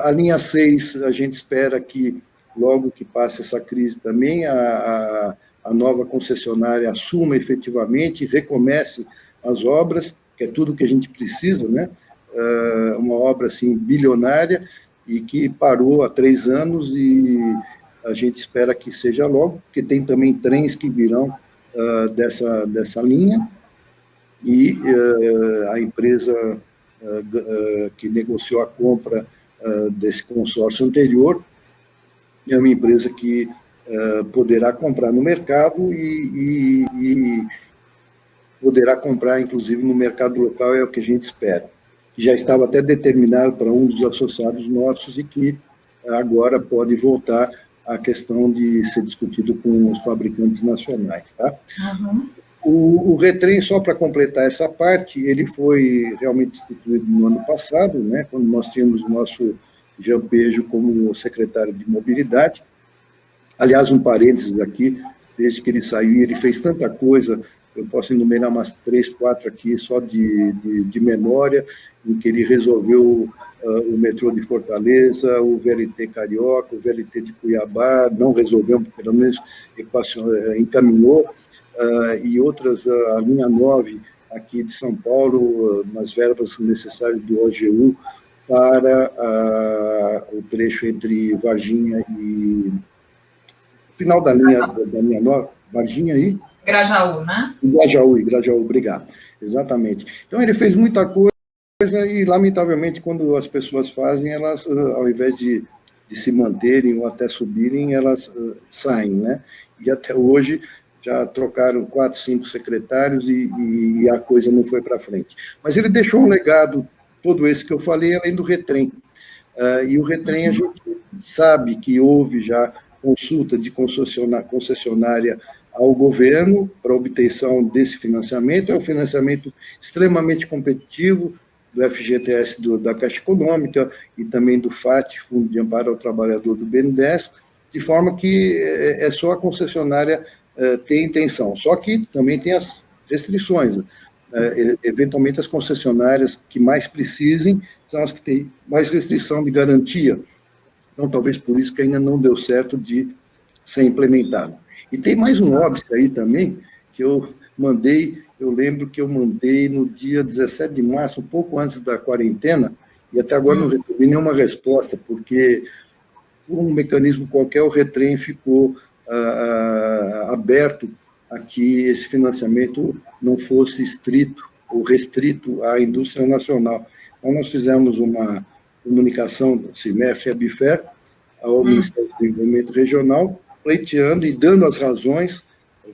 A linha 6, a gente espera que, logo que passe essa crise também, a nova concessionária assuma efetivamente e recomece as obras, que é tudo que a gente precisa, né? Uma obra assim, bilionária, e que parou há 3 anos, e a gente espera que seja logo, porque tem também trens que virão dessa linha, e a empresa que negociou a compra desse consórcio anterior é uma empresa que poderá comprar no mercado e poderá comprar, inclusive, no mercado local, é o que a gente espera. Já estava até determinado para um dos associados nossos e que agora pode voltar à questão de ser discutido com os fabricantes nacionais. Tá? Uhum. O Retrem, só para completar essa parte, ele foi realmente instituído no ano passado, né, quando nós tínhamos o nosso Jampejo como secretário de Mobilidade. Aliás, um parênteses aqui, desde que ele saiu, ele fez tanta coisa, eu posso enumerar umas 3, 4 aqui, só de memória, em que ele resolveu o metrô de Fortaleza, o VLT Carioca, o VLT de Cuiabá, não resolveu, pelo menos encaminhou, e outras, a linha 9 aqui de São Paulo, nas verbas necessárias do OGU, para o trecho entre Varginha e... final da linha 9, Varginha aí? Grajaú, né? Grajaú, obrigado. Exatamente. Então, ele fez muita coisa e, lamentavelmente, quando as pessoas fazem, elas, ao invés de se manterem ou até subirem, elas saem, né? E até hoje já trocaram 4, 5 secretários e a coisa não foi para frente. Mas ele deixou um legado, todo esse que eu falei, além do Retrem. E o Retrem, a gente sabe que houve já consulta de concessionária ao governo para obtenção desse financiamento. É um financiamento extremamente competitivo do FGTS da Caixa Econômica e também do FAT, Fundo de Amparo ao Trabalhador do BNDES, de forma que é só a concessionária ter intenção. Só que também tem as restrições. Eventualmente, as concessionárias que mais precisem são as que têm mais restrição de garantia. Então, talvez por isso que ainda não deu certo de ser implementado. E tem mais um óbice aí também, que eu lembro que eu mandei no dia 17 de março, um pouco antes da quarentena, e até agora não recebi nenhuma resposta, porque, por um mecanismo qualquer, o Retrem ficou aberto a que esse financiamento não fosse estrito ou restrito à indústria nacional. Então, nós fizemos uma comunicação do CIMEF e a BIFER ao Ministério do Desenvolvimento Regional, pleiteando e dando as razões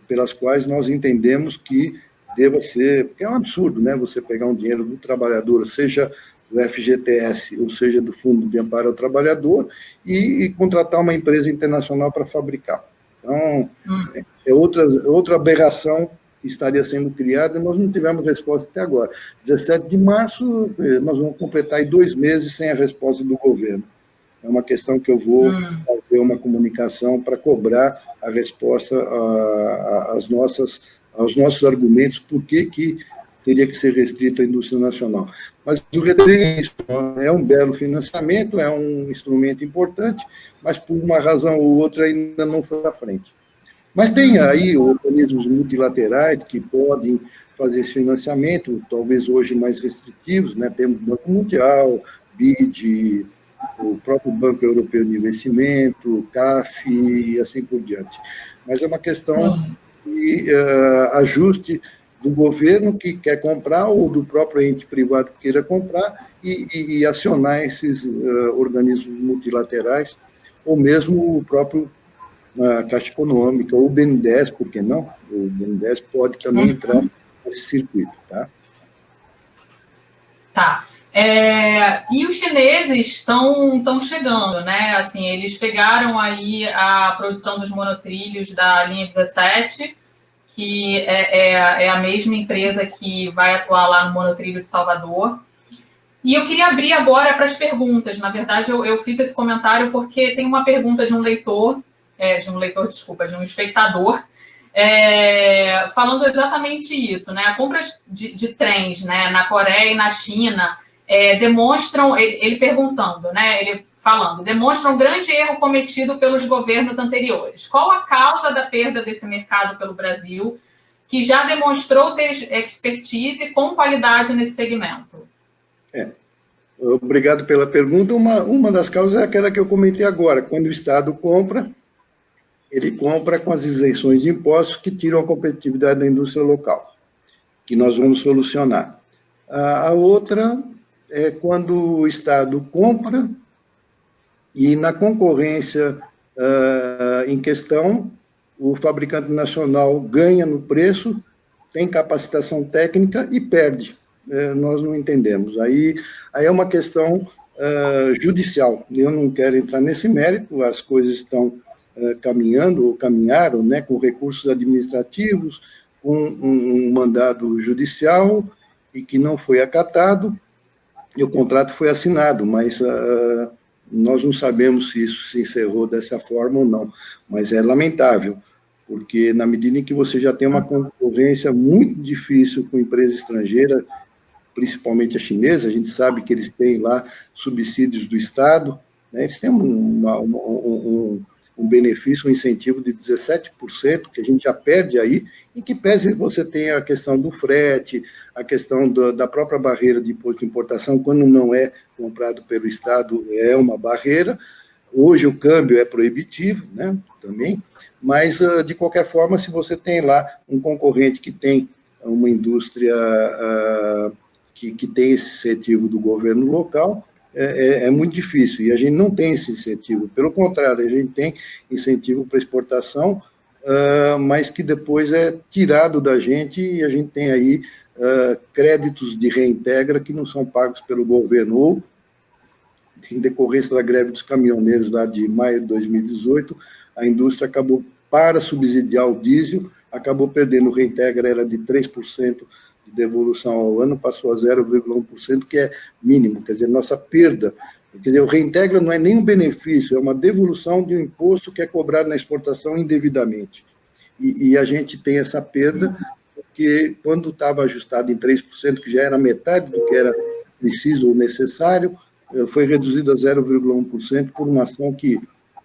pelas quais nós entendemos que deva ser, porque é um absurdo, né, você pegar um dinheiro do trabalhador, seja do FGTS, ou seja do Fundo de Amparo ao Trabalhador, e contratar uma empresa internacional para fabricar. Então, é outra aberração que estaria sendo criada, e nós não tivemos resposta até agora. 17 de março, nós vamos completar aí 2 meses sem a resposta do governo. É uma questão que eu vou fazer uma comunicação para cobrar a resposta aos nossos argumentos, por que teria que ser restrito à indústria nacional. Mas o Retrem é um belo financiamento, é um instrumento importante, mas por uma razão ou outra ainda não foi à frente. Mas tem aí organismos multilaterais que podem fazer esse financiamento, talvez hoje mais restritivos, né? Temos o Banco Mundial, BID, o próprio Banco Europeu de Investimento, CAF e assim por diante. Mas é uma questão de ajuste do governo que quer comprar ou do próprio ente privado que queira comprar e acionar esses organismos multilaterais, ou mesmo o próprio Caixa Econômica, ou o BNDES, por que não? O BNDES pode também entrar nesse circuito. Tá. E os chineses estão chegando, né? Assim, eles pegaram aí a produção dos monotrilhos da linha 17, que é a mesma empresa que vai atuar lá no monotrilho de Salvador. E eu queria abrir agora para as perguntas. Na verdade, eu fiz esse comentário porque tem uma pergunta de um espectador, falando exatamente isso, né? A compra de trens, né, na Coreia e na China demonstram, ele perguntando, né, ele falando, demonstram um grande erro cometido pelos governos anteriores. Qual a causa da perda desse mercado pelo Brasil, que já demonstrou ter expertise com qualidade nesse segmento? Obrigado pela pergunta. Uma das causas é aquela que eu comentei agora. Quando o Estado compra, ele compra com as isenções de impostos que tiram a competitividade da indústria local, que nós vamos solucionar. A outra é quando o Estado compra e, na concorrência em questão, o fabricante nacional ganha no preço, tem capacitação técnica e perde. Nós não entendemos. Aí é uma questão judicial. Eu não quero entrar nesse mérito, as coisas estão caminhando, ou caminharam, né, com recursos administrativos, com um mandado judicial, e que não foi acatado, e o contrato foi assinado, mas nós não sabemos se isso se encerrou dessa forma ou não, mas é lamentável, porque na medida em que você já tem uma concorrência muito difícil com empresa estrangeira, principalmente a chinesa, a gente sabe que eles têm lá subsídios do Estado, né, eles têm um benefício, um incentivo de 17%, que a gente já perde aí, em que pese você tem a questão do frete, a questão da própria barreira de imposto de importação, quando não é comprado pelo Estado, é uma barreira. Hoje o câmbio é proibitivo, né, também, mas, de qualquer forma, se você tem lá um concorrente que tem uma indústria que tem esse incentivo do governo local, é muito difícil, e a gente não tem esse incentivo, pelo contrário, a gente tem incentivo para exportação, mas que depois é tirado da gente, e a gente tem aí créditos de reintegra que não são pagos pelo governo, ou, em decorrência da greve dos caminhoneiros lá de maio de 2018, a indústria acabou, para subsidiar o diesel, acabou perdendo o reintegra, era de 3%, de devolução ao ano, passou a 0,1%, que é mínimo, quer dizer, nossa perda, quer dizer, o reintegra não é nem um benefício, é uma devolução de um imposto que é cobrado na exportação indevidamente. E a gente tem essa perda, porque quando estava ajustado em 3%, que já era metade do que era preciso ou necessário, foi reduzido a 0,1% por uma ação que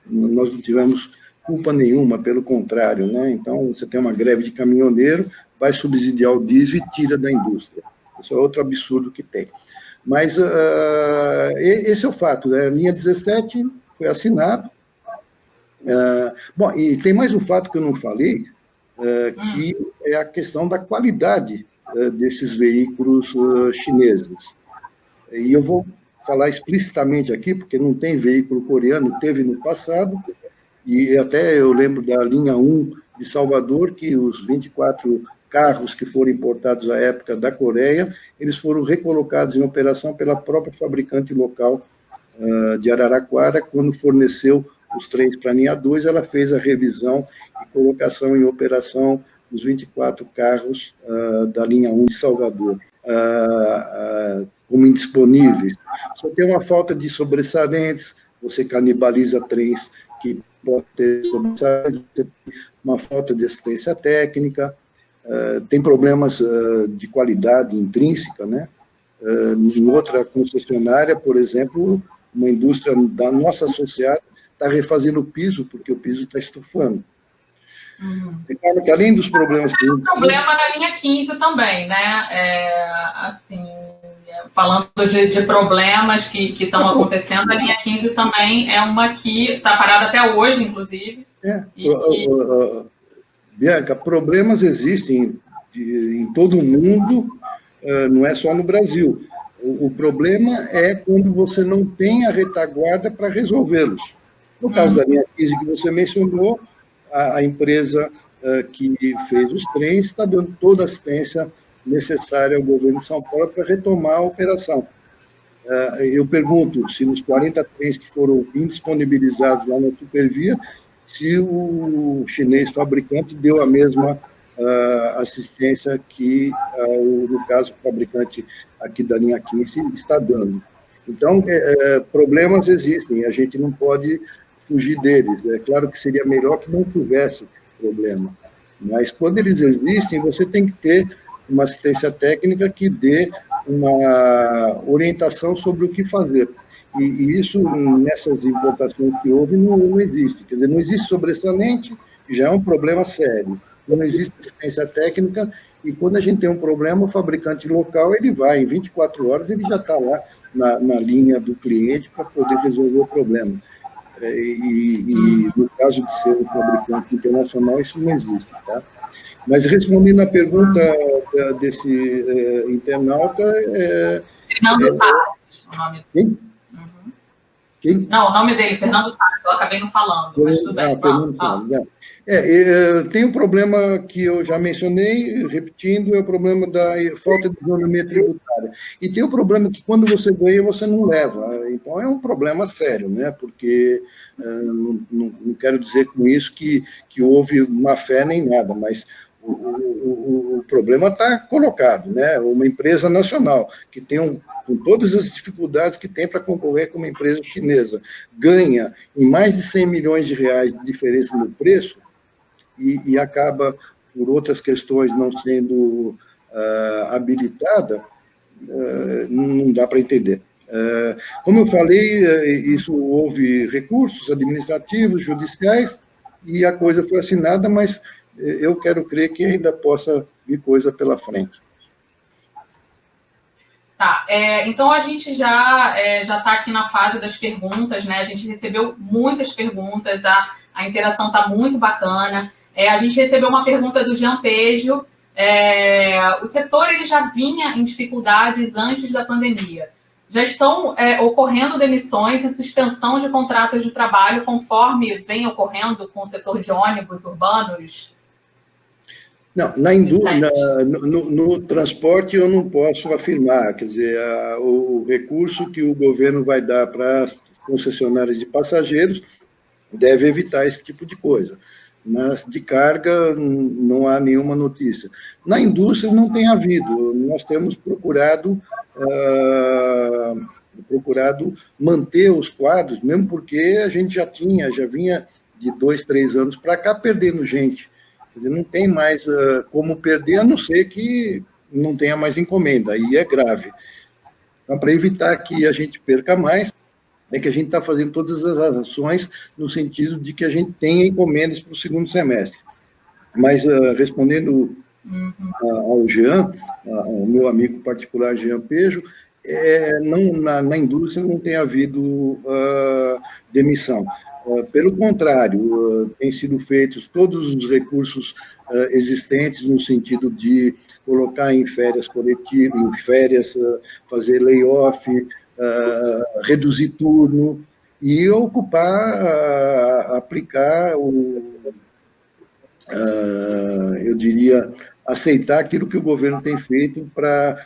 nós não tivemos culpa nenhuma, pelo contrário, né? Então, você tem uma greve de caminhoneiro, vai subsidiar o diesel e tira da indústria. Isso é outro absurdo que tem. Mas esse é o fato, né? A linha 17 foi assinado. Bom, e tem mais um fato que eu não falei, que é a questão da qualidade desses veículos chineses. E eu vou falar explicitamente aqui, porque não tem veículo coreano, teve no passado, e até eu lembro da linha 1 de Salvador, que os 24 carros que foram importados à época da Coreia, eles foram recolocados em operação pela própria fabricante local de Araraquara. Quando forneceu os trens para a linha 2, ela fez a revisão e colocação em operação dos 24 carros da linha 1 de Salvador, como indisponíveis. Você tem uma falta de sobressalentes, você canibaliza trens que podem ter sobressalentes, você tem uma falta de assistência técnica, tem problemas de qualidade intrínseca, né? Em outra concessionária, por exemplo, uma indústria da nossa associada está refazendo o piso, porque o piso está estufando. Claro que, além dos problemas... Tem um problema na linha 15 também, né? Assim, falando de problemas que estão acontecendo, a linha 15 também é uma que está parada até hoje, inclusive. Bianca, problemas existem em todo o mundo, não é só no Brasil. O problema é quando você não tem a retaguarda para resolvê-los. No caso da linha 15 que você mencionou, a empresa que fez os trens está dando toda a assistência necessária ao governo de São Paulo para retomar a operação. Eu pergunto se nos 40 trens que foram indisponibilizados lá na Supervia, se o chinês fabricante deu a mesma assistência que, no caso, o fabricante aqui da linha 15 está dando. Então, problemas existem, a gente não pode fugir deles. É claro que seria melhor que não tivesse problema, Mas, quando eles existem, você tem que ter uma assistência técnica que dê uma orientação sobre o que fazer. E isso, nessas importações que houve, não existe. Quer dizer, não existe sobressalente, já é um problema sério. Não existe assistência técnica, e quando a gente tem um problema, o fabricante local, ele vai, em 24 horas, ele já está lá na linha do cliente para poder resolver o problema. E no caso de ser um fabricante internacional, isso não existe, tá? Mas, respondendo à pergunta desse internauta... Fernando Salles, o nome dele. Uhum. Quem? Não, o nome dele, Fernando Salles, eu acabei não falando, mas tudo bem. Tem um problema que eu já mencionei, repetindo, é o problema da falta de isonomia tributária. E tem o problema que, quando você ganha, você não leva. Então, é um problema sério, né? Porque não quero dizer com isso que houve má fé nem nada, mas o problema está colocado, né? Uma empresa nacional que tem com todas as dificuldades que tem para concorrer com uma empresa chinesa, ganha em mais de 100 milhões de reais de diferença no preço e acaba, por outras questões, não sendo habilitada, não dá para entender. Como eu falei, isso houve recursos administrativos, judiciais, e a coisa foi assinada, mas eu quero crer que ainda possa vir coisa pela frente. Tá, então a gente já está aqui na fase das perguntas, né? A gente recebeu muitas perguntas, a interação está muito bacana. A gente recebeu uma pergunta do Jean Pejo. O setor ele já vinha em dificuldades antes da pandemia. Já estão ocorrendo demissões e suspensão de contratos de trabalho conforme vem ocorrendo com o setor de ônibus urbanos? Não, no transporte eu não posso afirmar, quer dizer, o recurso que o governo vai dar para as concessionárias de passageiros deve evitar esse tipo de coisa. Mas de carga não há nenhuma notícia. Na indústria não tem havido, nós temos procurado manter os quadros, mesmo porque a gente já vinha de 2, 3 anos para cá perdendo gente. Não tem mais como perder, a não ser que não tenha mais encomenda, aí é grave. Então, para evitar que a gente perca mais, é que a gente está fazendo todas as ações no sentido de que a gente tenha encomendas para o segundo semestre. Mas, respondendo ao Jean, ao meu amigo particular, Jean Pejo, na indústria não tem havido demissão. Pelo contrário, têm sido feitos todos os recursos existentes no sentido de colocar em férias coletivas, em férias, fazer layoff, reduzir turno e aplicar eu diria, aceitar aquilo que o governo tem feito para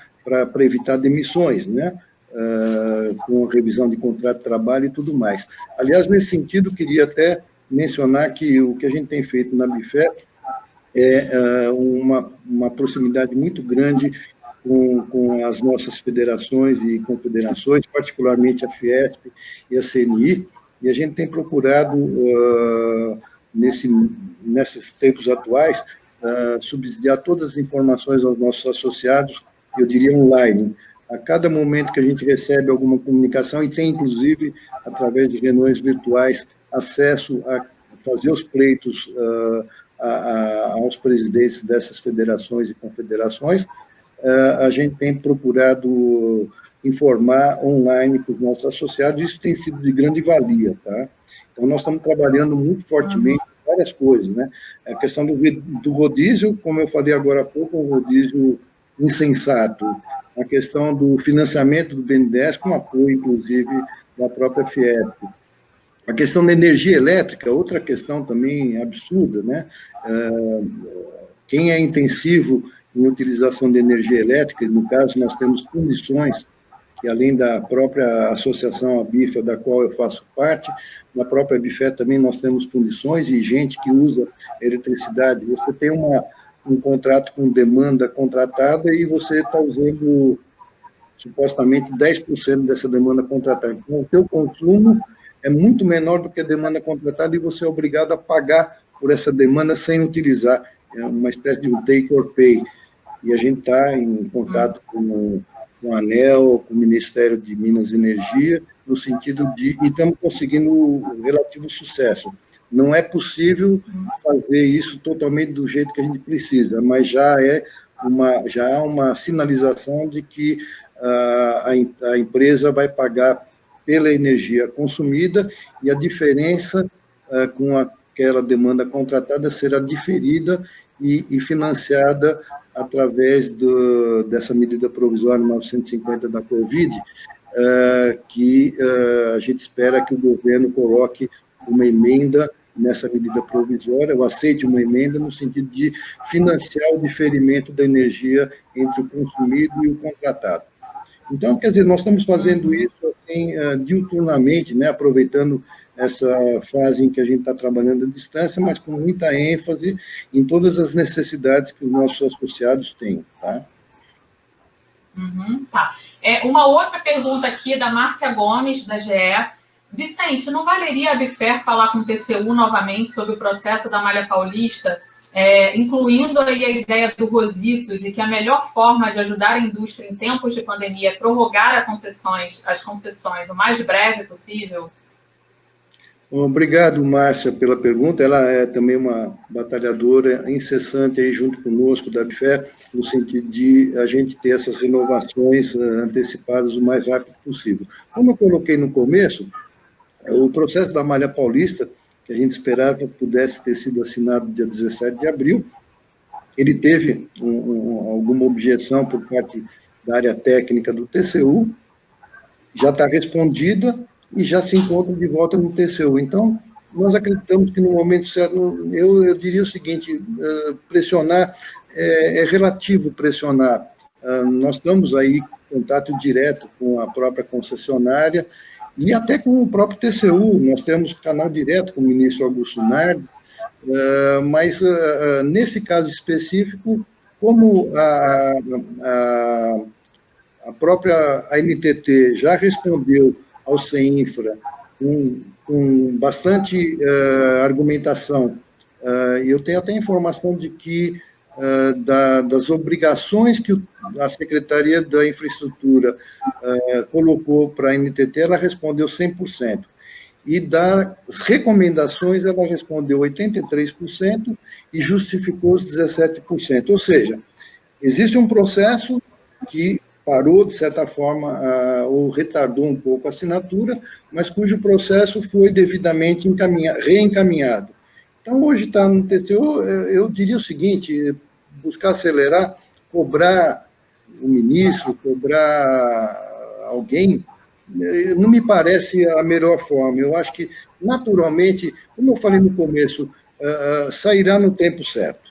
evitar demissões, né? Com a revisão de contrato de trabalho e tudo mais. Aliás, nesse sentido, queria até mencionar que o que a gente tem feito na BIFEP é uma proximidade muito grande com as nossas federações e confederações, particularmente a Fiesp e a CNI, e a gente tem procurado, nesses tempos atuais, subsidiar todas as informações aos nossos associados, eu diria online. A cada momento que a gente recebe alguma comunicação, e tem, inclusive, através de reuniões virtuais, acesso a fazer os pleitos aos presidentes dessas federações e confederações, a gente tem procurado informar online para os nossos associados, e isso tem sido de grande valia, tá? Então, nós estamos trabalhando muito fortemente várias coisas, né? A questão do rodízio, como eu falei agora há pouco, um rodízio insensato. A questão do financiamento do BNDES, com apoio, inclusive, da própria Fiesp. A questão da energia elétrica, outra questão também absurda, né? Quem é intensivo em utilização de energia elétrica, no caso, nós temos condições, que além da própria associação, a BIFA, da qual eu faço parte, na própria BIFE também nós temos condições e gente que usa eletricidade. Você tem um contrato com demanda contratada e você está usando supostamente 10% dessa demanda contratada. Então, o seu consumo é muito menor do que a demanda contratada e você é obrigado a pagar por essa demanda sem utilizar. uma espécie de um take or pay, e a gente está em contato com a ANEEL, com o Ministério de Minas e Energia, no sentido de, e estamos conseguindo um relativo sucesso. Não é possível fazer isso totalmente do jeito que a gente precisa, mas já há uma sinalização de que a empresa vai pagar pela energia consumida e a diferença com aquela demanda contratada será diferida e financiada através dessa medida provisória 950 da Covid, que a gente espera que o governo coloque uma emenda nessa medida provisória, ou aceite uma emenda no sentido de financiar o diferimento da energia entre o consumido e o contratado. Então, quer dizer, nós estamos fazendo isso assim, diuturnamente, né, aproveitando essa fase em que a gente está trabalhando à distância, mas com muita ênfase em todas as necessidades que os nossos associados têm. Tá? Tá. Uma outra pergunta aqui da Márcia Gomes, da GE. Vicente, não valeria a Abifer falar com o TCU novamente sobre o processo da Malha Paulista, incluindo aí a ideia do Rositos, de que a melhor forma de ajudar a indústria em tempos de pandemia é prorrogar as concessões o mais breve possível? Obrigado, Márcia, pela pergunta. Ela é também uma batalhadora incessante aí junto conosco da Abifer, no sentido de a gente ter essas renovações antecipadas o mais rápido possível. Como eu coloquei no começo, o processo da Malha Paulista, que a gente esperava que pudesse ter sido assinado dia 17 de abril, ele teve alguma objeção por parte da área técnica do TCU, já está respondida e já se encontra de volta no TCU. Então, nós acreditamos que no momento certo, eu diria o seguinte, pressionar, é relativo pressionar. Nós estamos aí em contato direto com a própria concessionária e até com o próprio TCU, nós temos canal direto com o ministro Augusto Nardes, mas nesse caso específico, como a própria ANTT já respondeu ao CEINFRA com bastante argumentação, eu tenho até informação de que das obrigações que a Secretaria da Infraestrutura colocou para a NTT, ela respondeu 100%. E das recomendações, ela respondeu 83% e justificou os 17%. Ou seja, existe um processo que parou, de certa forma, ou retardou um pouco a assinatura, mas cujo processo foi devidamente reencaminhado. Então, hoje está no TCU, eu diria o seguinte, buscar acelerar, cobrar o ministro, cobrar alguém, não me parece a melhor forma. Eu acho que, naturalmente, como eu falei no começo, sairá no tempo certo.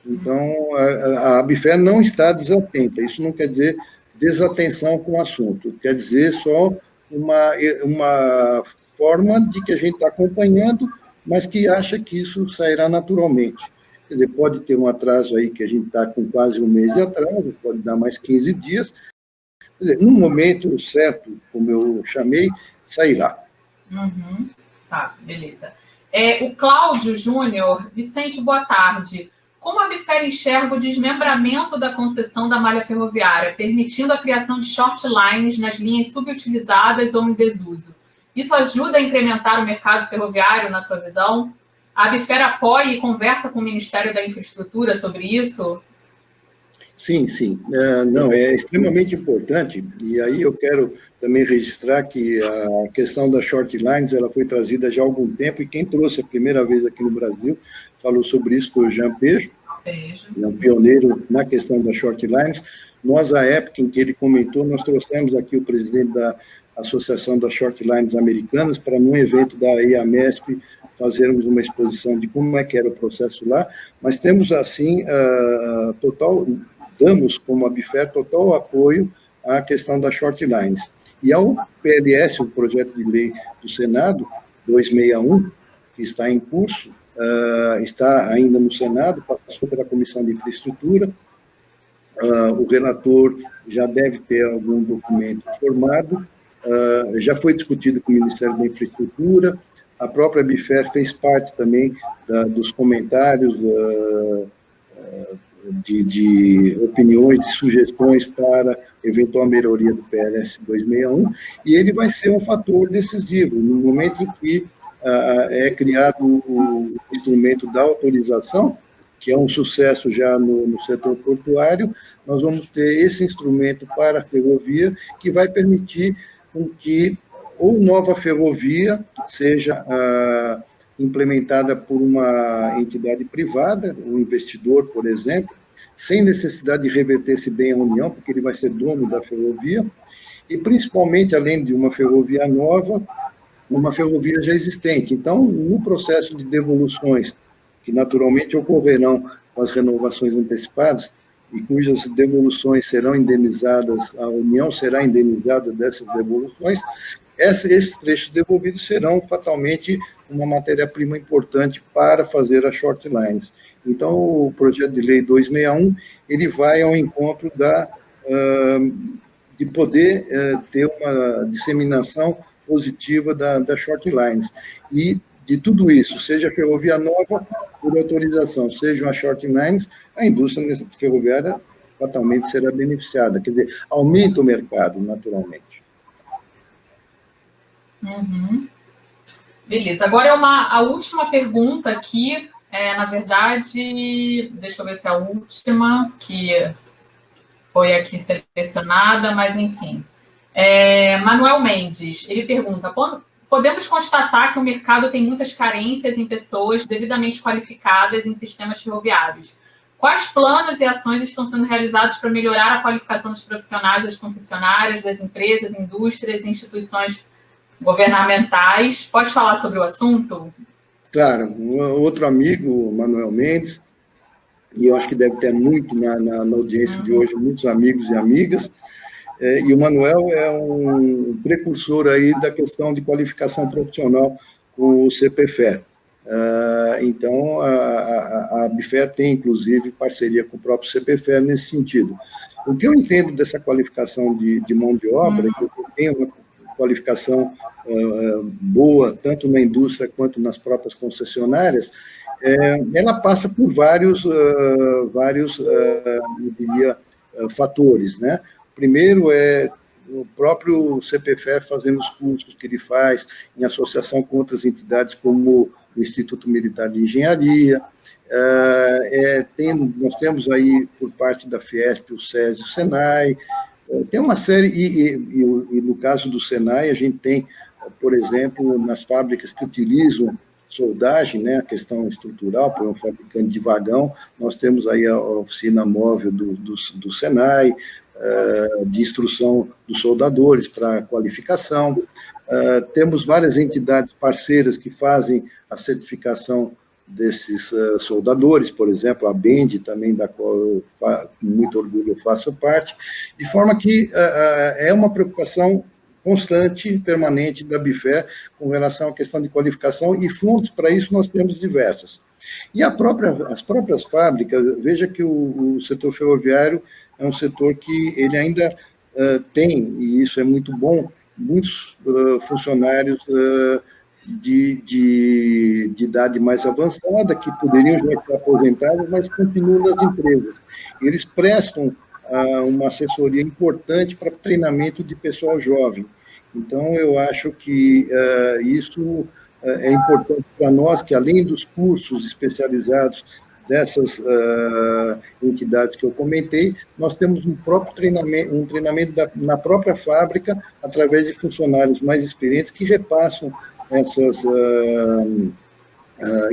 Então, a Abifer não está desatenta. Isso não quer dizer desatenção com o assunto, quer dizer só uma forma de que a gente está acompanhando, mas que acha que isso sairá naturalmente. Quer dizer, pode ter um atraso aí, que a gente está com quase um mês de atraso, pode dar mais 15 dias. Quer dizer, no momento certo, como eu chamei, sairá. Tá, beleza. O Cláudio Júnior, Vicente, boa tarde. Como a Abifer enxerga o desmembramento da concessão da malha ferroviária, permitindo a criação de short lines nas linhas subutilizadas ou em desuso? Isso ajuda a incrementar o mercado ferroviário, na sua visão? A Abifer apoia e conversa com o Ministério da Infraestrutura sobre isso? Sim, sim. Não, é extremamente importante, e aí eu quero também registrar que a questão das short lines ela foi trazida já há algum tempo, e quem trouxe a primeira vez aqui no Brasil falou sobre isso foi o Jean Pejo, é um pioneiro na questão das short lines. Nós, à época em que ele comentou, nós trouxemos aqui o presidente da Associação das Short Lines Americanas para, num evento da IAMESP, fazermos uma exposição de como é que era o processo lá, mas temos, assim, damos, como a Abifer, total apoio à questão das short lines. E ao PLS, o projeto de lei do Senado, 261, que está em curso, está ainda no Senado, passou pela Comissão de Infraestrutura, o relator já deve ter algum documento formado, já foi discutido com o Ministério da Infraestrutura, a própria Abifer fez parte também dos comentários de opiniões, de sugestões para eventual melhoria do PLS 261, e ele vai ser um fator decisivo no momento em que é criado o instrumento da autorização, que é um sucesso já no setor portuário. Nós vamos ter esse instrumento para a ferrovia, que vai permitir com que ou nova ferrovia seja implementada por uma entidade privada, um investidor, por exemplo, sem necessidade de reverter esse bem à União, porque ele vai ser dono da ferrovia, e principalmente, além de uma ferrovia nova, uma ferrovia já existente. Então, no processo de devoluções, que naturalmente ocorrerão com as renovações antecipadas, e cujas devoluções serão indenizadas, a União será indenizada dessas devoluções, esses trechos devolvidos serão fatalmente uma matéria-prima importante para fazer as short lines. Então, o projeto de lei 261, ele vai ao encontro de poder ter uma disseminação positiva das short lines. E de tudo isso, seja a ferrovia nova por autorização, seja as short lines, a indústria ferroviária fatalmente será beneficiada. Quer dizer, aumenta o mercado, naturalmente. Uhum. Beleza. Agora a última pergunta aqui, na verdade, deixa eu ver se é a última, que foi aqui selecionada, mas enfim. Manuel Mendes, ele pergunta: podemos constatar que o mercado tem muitas carências em pessoas devidamente qualificadas em sistemas ferroviários. Quais planos e ações estão sendo realizados para melhorar a qualificação dos profissionais das concessionárias, das empresas, indústrias e instituições governamentais? Pode falar sobre o assunto? Claro. Outro amigo, Manuel Mendes, e eu acho que deve ter muito na audiência de hoje, muitos amigos e amigas, e o Manuel é um precursor aí da questão de qualificação profissional com o CPFE. Então, a Abifer tem, inclusive, parceria com o próprio CPFE nesse sentido. O que eu entendo dessa qualificação de mão de obra, que eu tenho uma qualificação boa, tanto na indústria quanto nas próprias concessionárias, ela passa por vários eu diria, fatores, né? Primeiro é o próprio CPFE fazendo os cursos que ele faz em associação com outras entidades como o Instituto Militar de Engenharia. Nós temos aí, por parte da Fiesp, o SESI e o SENAI. Tem uma série, e no caso do SENAI, a gente tem, por exemplo, nas fábricas que utilizam soldagem, né, a questão estrutural, para um fabricante de vagão, nós temos aí a oficina móvel do SENAI, de instrução dos soldadores para qualificação. Temos várias entidades parceiras que fazem a certificação desses soldadores, por exemplo, a BEND também, da qual eu, com muito orgulho, eu faço parte, de forma que é uma preocupação constante, permanente da Abifer com relação à questão de qualificação, e fontes para isso nós temos diversas. E as próprias fábricas, veja que o setor ferroviário é um setor que ele ainda tem, e isso é muito bom, muitos funcionários de idade mais avançada, que poderiam já estar aposentados, mas continuam nas empresas. Eles prestam uma assessoria importante para treinamento de pessoal jovem. Então, eu acho que isso é importante para nós, que além dos cursos especializados dessas entidades que eu comentei, nós temos um treinamento na própria fábrica, através de funcionários mais experientes que repassam essas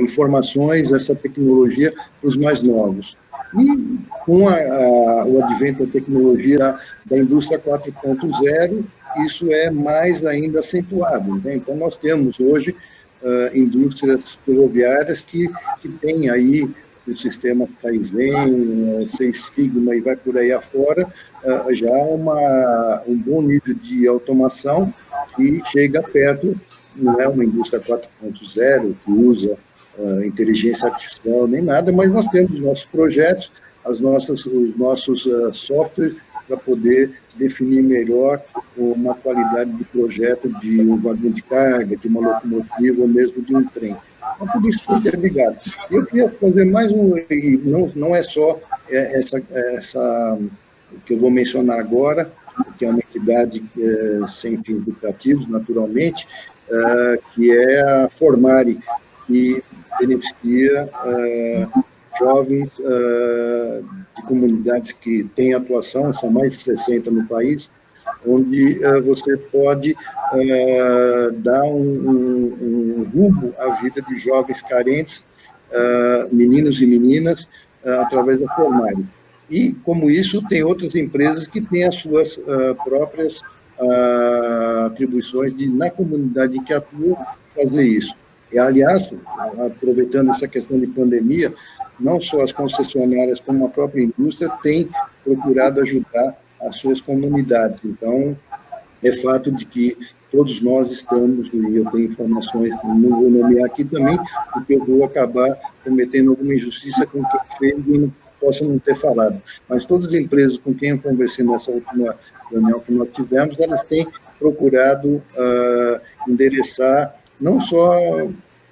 informações, essa tecnologia para os mais novos. E com o advento da tecnologia da indústria 4.0, isso é mais ainda acentuado, né? Então, nós temos hoje indústrias ferroviárias que têm aí o sistema Kaizen, Seis Sigma e vai por aí afora, já um bom nível de automação que chega perto, não é uma indústria 4.0 que usa inteligência artificial nem nada, mas nós temos os nossos projetos, os nossos softwares para poder definir melhor uma qualidade de projeto de um vagão de carga, de uma locomotiva ou mesmo de um trem. Então, tudo isso está interligado. Eu queria fazer mais um, e não é só o que eu vou mencionar agora, que é uma entidade sem fins lucrativos, naturalmente, que é a Formare, que beneficia jovens de comunidades que têm atuação, são mais de 60 no país, onde você pode dar um rumo à vida de jovens carentes, meninos e meninas, através da Formare. E, como isso, tem outras empresas que têm as suas próprias atribuições de, na comunidade em que atuam, fazer isso. E, aliás, aproveitando essa questão de pandemia, não só as concessionárias, como a própria indústria têm procurado ajudar as suas comunidades. Então, é fato de que todos nós estamos, e eu tenho informações, não vou nomear aqui também, porque eu vou acabar cometendo alguma injustiça com quem fez e não possa não ter falado. Mas todas as empresas com quem eu conversei nessa última reunião que nós tivemos, elas têm procurado endereçar não só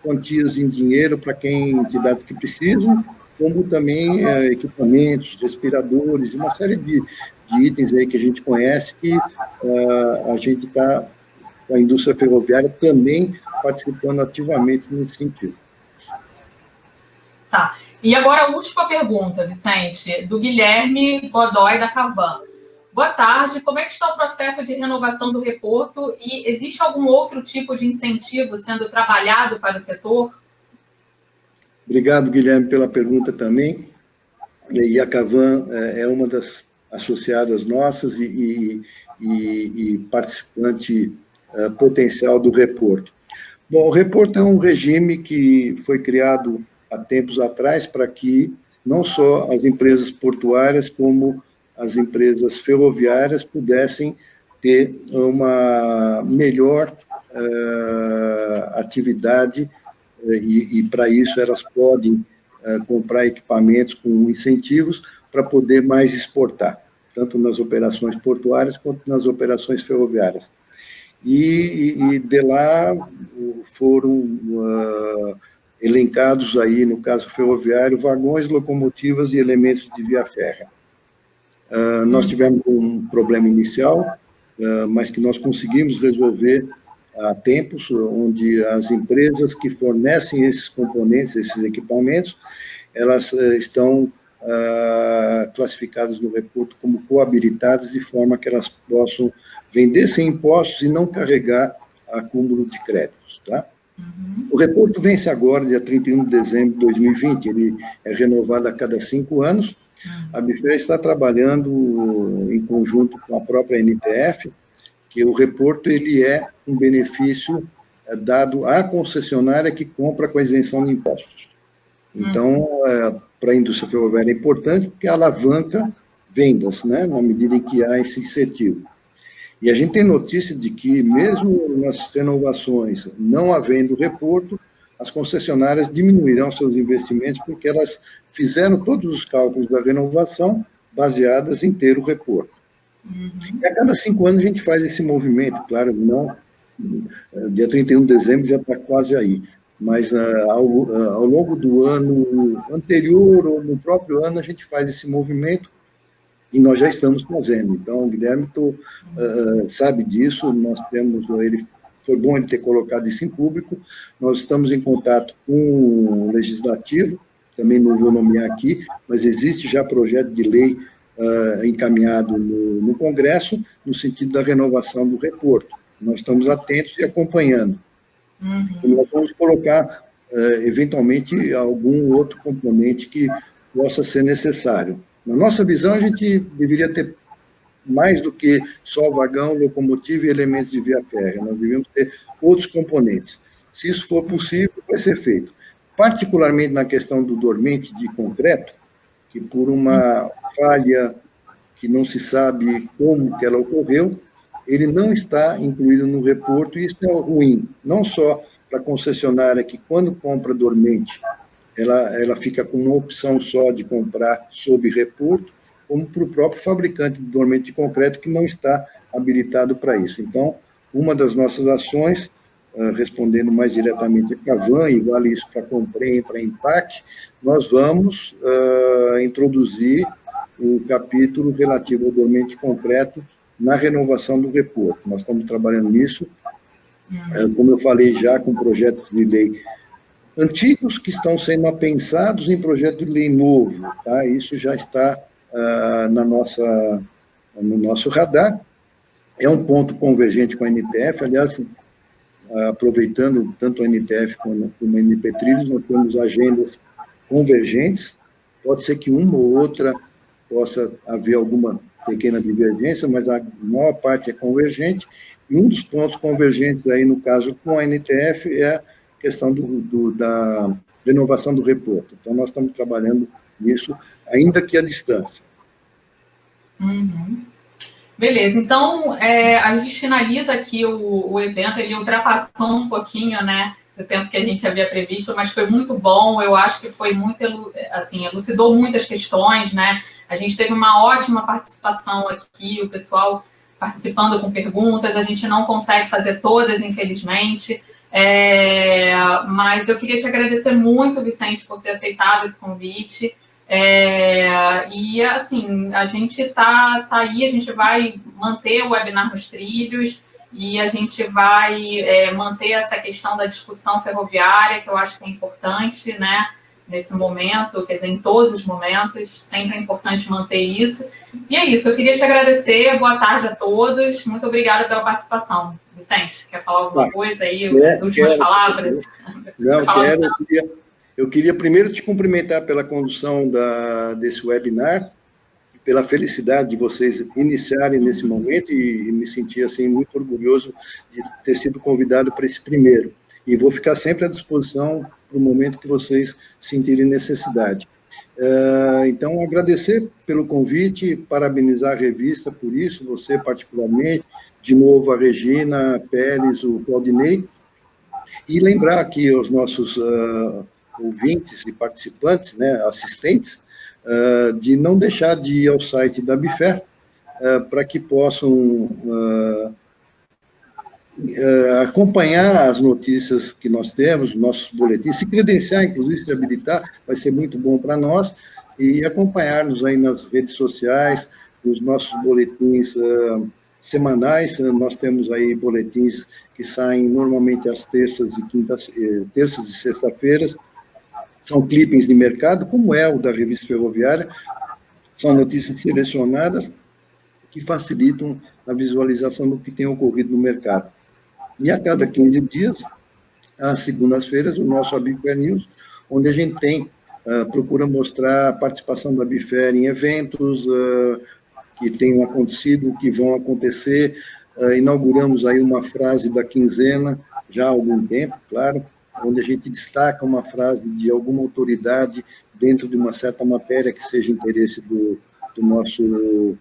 quantias em dinheiro para entidades que precisam, como também equipamentos, respiradores, uma série de itens aí que a gente conhece que a gente está, a indústria ferroviária também participando ativamente nesse sentido. Tá. E agora a última pergunta, Vicente, do Guilherme Godoy, da Cavan. Boa tarde, como é que está o processo de renovação do reporto e existe algum outro tipo de incentivo sendo trabalhado para o setor? Obrigado, Guilherme, pela pergunta também. E a Cavan é uma das associadas nossas e participante potencial do reporto. Bom, o reporto é um regime que foi criado há tempos atrás para que não só as empresas portuárias, como as empresas ferroviárias pudessem ter uma melhor atividade e para isso elas podem comprar equipamentos com incentivos para poder mais exportar, tanto nas operações portuárias quanto nas operações ferroviárias. E de lá foram elencados aí, no caso ferroviário, vagões, locomotivas e elementos de via férrea. Nós tivemos um problema inicial, mas que nós conseguimos resolver há tempos, onde as empresas que fornecem esses componentes, esses equipamentos, elas estão classificadas no reporto como coabilitadas, de forma que elas possam vender sem impostos e não carregar acúmulo de créditos. Tá? O reporto vence agora, dia 31 de dezembro de 2020, ele é renovado a cada 5 anos. A BFE está trabalhando em conjunto com a própria NTF, que o reporto ele é um benefício dado à concessionária que compra com a isenção de impostos. Então, para a indústria ferroviária é importante porque alavanca vendas, né, na medida em que há esse incentivo. E a gente tem notícia de que, mesmo nas renovações não havendo reporto, as concessionárias diminuirão seus investimentos porque elas fizeram todos os cálculos da renovação baseadas em ter o reporto. E a cada 5 anos a gente faz esse movimento, claro, não, dia 31 de dezembro já está quase aí, mas ao longo do ano anterior ou no próprio ano a gente faz esse movimento e nós já estamos fazendo. Então, o Guilherme sabe disso, nós temos, foi bom ele ter colocado isso em público, nós estamos em contato com o Legislativo, também não vou nomear aqui, mas existe já projeto de lei encaminhado no Congresso, no sentido da renovação do reporto. Nós estamos atentos e acompanhando. E nós vamos colocar, eventualmente, algum outro componente que possa ser necessário. Na nossa visão, a gente deveria ter mais do que só vagão, locomotiva e elementos de via férrea. Nós deveríamos ter outros componentes. Se isso for possível, vai ser feito. Particularmente na questão do dormente de concreto, que por uma falha que não se sabe como que ela ocorreu, ele não está incluído no reporto, e isso é ruim, não só para a concessionária que, quando compra dormente, ela fica com uma opção só de comprar sob reporto, como para o próprio fabricante de dormente de concreto que não está habilitado para isso. Então, uma das nossas ações respondendo mais diretamente a Cavan, e vale isso para Comprem, para Impact, nós vamos introduzir o capítulo relativo ao dormente concreto na renovação do reporto. Nós estamos trabalhando nisso, como eu falei já, com projetos de lei antigos que estão sendo apensados em projeto de lei novo, tá? Isso já está no nosso radar. É um ponto convergente com a NTF, aliás, aproveitando tanto a NTF como a MP Trilhos, nós temos agendas convergentes, pode ser que uma ou outra possa haver alguma pequena divergência, mas a maior parte é convergente, e um dos pontos convergentes aí, no caso, com a NTF, é a questão da renovação do reporto. Então, nós estamos trabalhando nisso, ainda que à distância. Uhum. Beleza, então a gente finaliza aqui o evento, ele ultrapassou um pouquinho, né, do tempo que a gente havia previsto, mas foi muito bom, eu acho que foi muito, assim, elucidou muitas questões, né, a gente teve uma ótima participação aqui, o pessoal participando com perguntas, a gente não consegue fazer todas, infelizmente, mas eu queria te agradecer muito, Vicente, por ter aceitado esse convite. E assim, a gente tá aí, a gente vai manter o webinar nos trilhos e a gente vai manter essa questão da discussão ferroviária, que eu acho que é importante, né, nesse momento, quer dizer, em todos os momentos, sempre é importante manter isso. E é isso, eu queria te agradecer, boa tarde a todos, muito obrigada pela participação. Vicente, quer falar alguma coisa aí, as últimas palavras? Não, eu queria primeiro te cumprimentar pela condução desse webinar, pela felicidade de vocês iniciarem nesse momento, e me sentir assim, muito orgulhoso de ter sido convidado para esse primeiro. E vou ficar sempre à disposição para o momento que vocês sentirem necessidade. Então, agradecer pelo convite, parabenizar a revista por isso, você particularmente, de novo a Regina, a Pérez, o Claudinei, e lembrar aqui aos nossos ouvintes e participantes, né, assistentes, de não deixar de ir ao site da Abifer, para que possam acompanhar as notícias que nós temos, nossos boletins, se credenciar, inclusive, se habilitar, vai ser muito bom para nós, e acompanhar-nos aí nas redes sociais, os nossos boletins semanais. Nós temos aí boletins que saem normalmente às terças e sexta-feiras, são clippings de mercado, como é o da Revista Ferroviária, são notícias selecionadas que facilitam a visualização do que tem ocorrido no mercado. E a cada 15 dias, às segundas-feiras, o nosso Abifer News, onde a gente procura mostrar a participação da Abifer em eventos que tenham acontecido, que vão acontecer. Inauguramos aí uma frase da quinzena, já há algum tempo, claro, onde a gente destaca uma frase de alguma autoridade dentro de uma certa matéria que seja interesse do nosso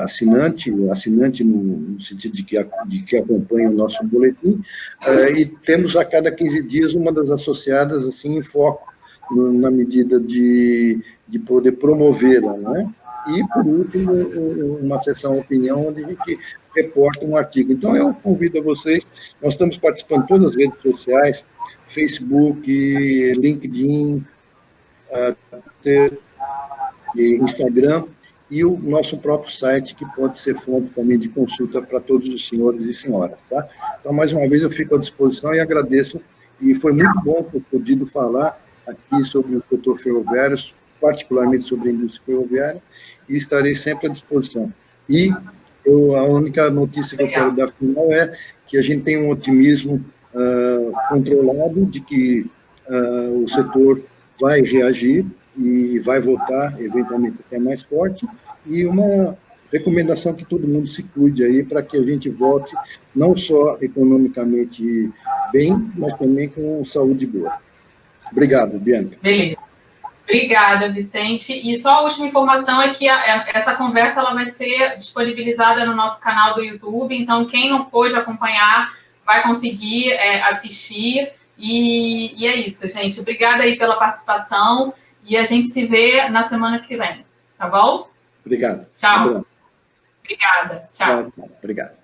assinante no sentido de que acompanha o nosso boletim, e temos a cada 15 dias uma das associadas assim em foco, na medida de poder promovê-la, né? E, por último, uma sessão opinião, onde a gente reporta um artigo. Então, eu convido a vocês, nós estamos participando de todas as redes sociais, Facebook, LinkedIn, Instagram, e o nosso próprio site, que pode ser fonte também de consulta para todos os senhores e senhoras, tá? Então, mais uma vez, eu fico à disposição e agradeço, e foi muito bom ter podido falar aqui sobre o setor ferroviário, particularmente sobre a indústria ferroviária, e estarei sempre à disposição. E a única notícia que eu quero dar final é que a gente tem um otimismo controlado de que o setor vai reagir e vai voltar, eventualmente, até mais forte, e uma recomendação que todo mundo se cuide aí para que a gente volte não só economicamente bem, mas também com saúde boa. Obrigado, Bianca. Beleza. Obrigada, Vicente. E só a última informação é que essa conversa ela vai ser disponibilizada no nosso canal do YouTube, então quem não pôde acompanhar vai conseguir assistir. E é isso, gente. Obrigada aí pela participação e a gente se vê na semana que vem, tá bom? Obrigado. Tchau. Obrigada. Tchau. Obrigado.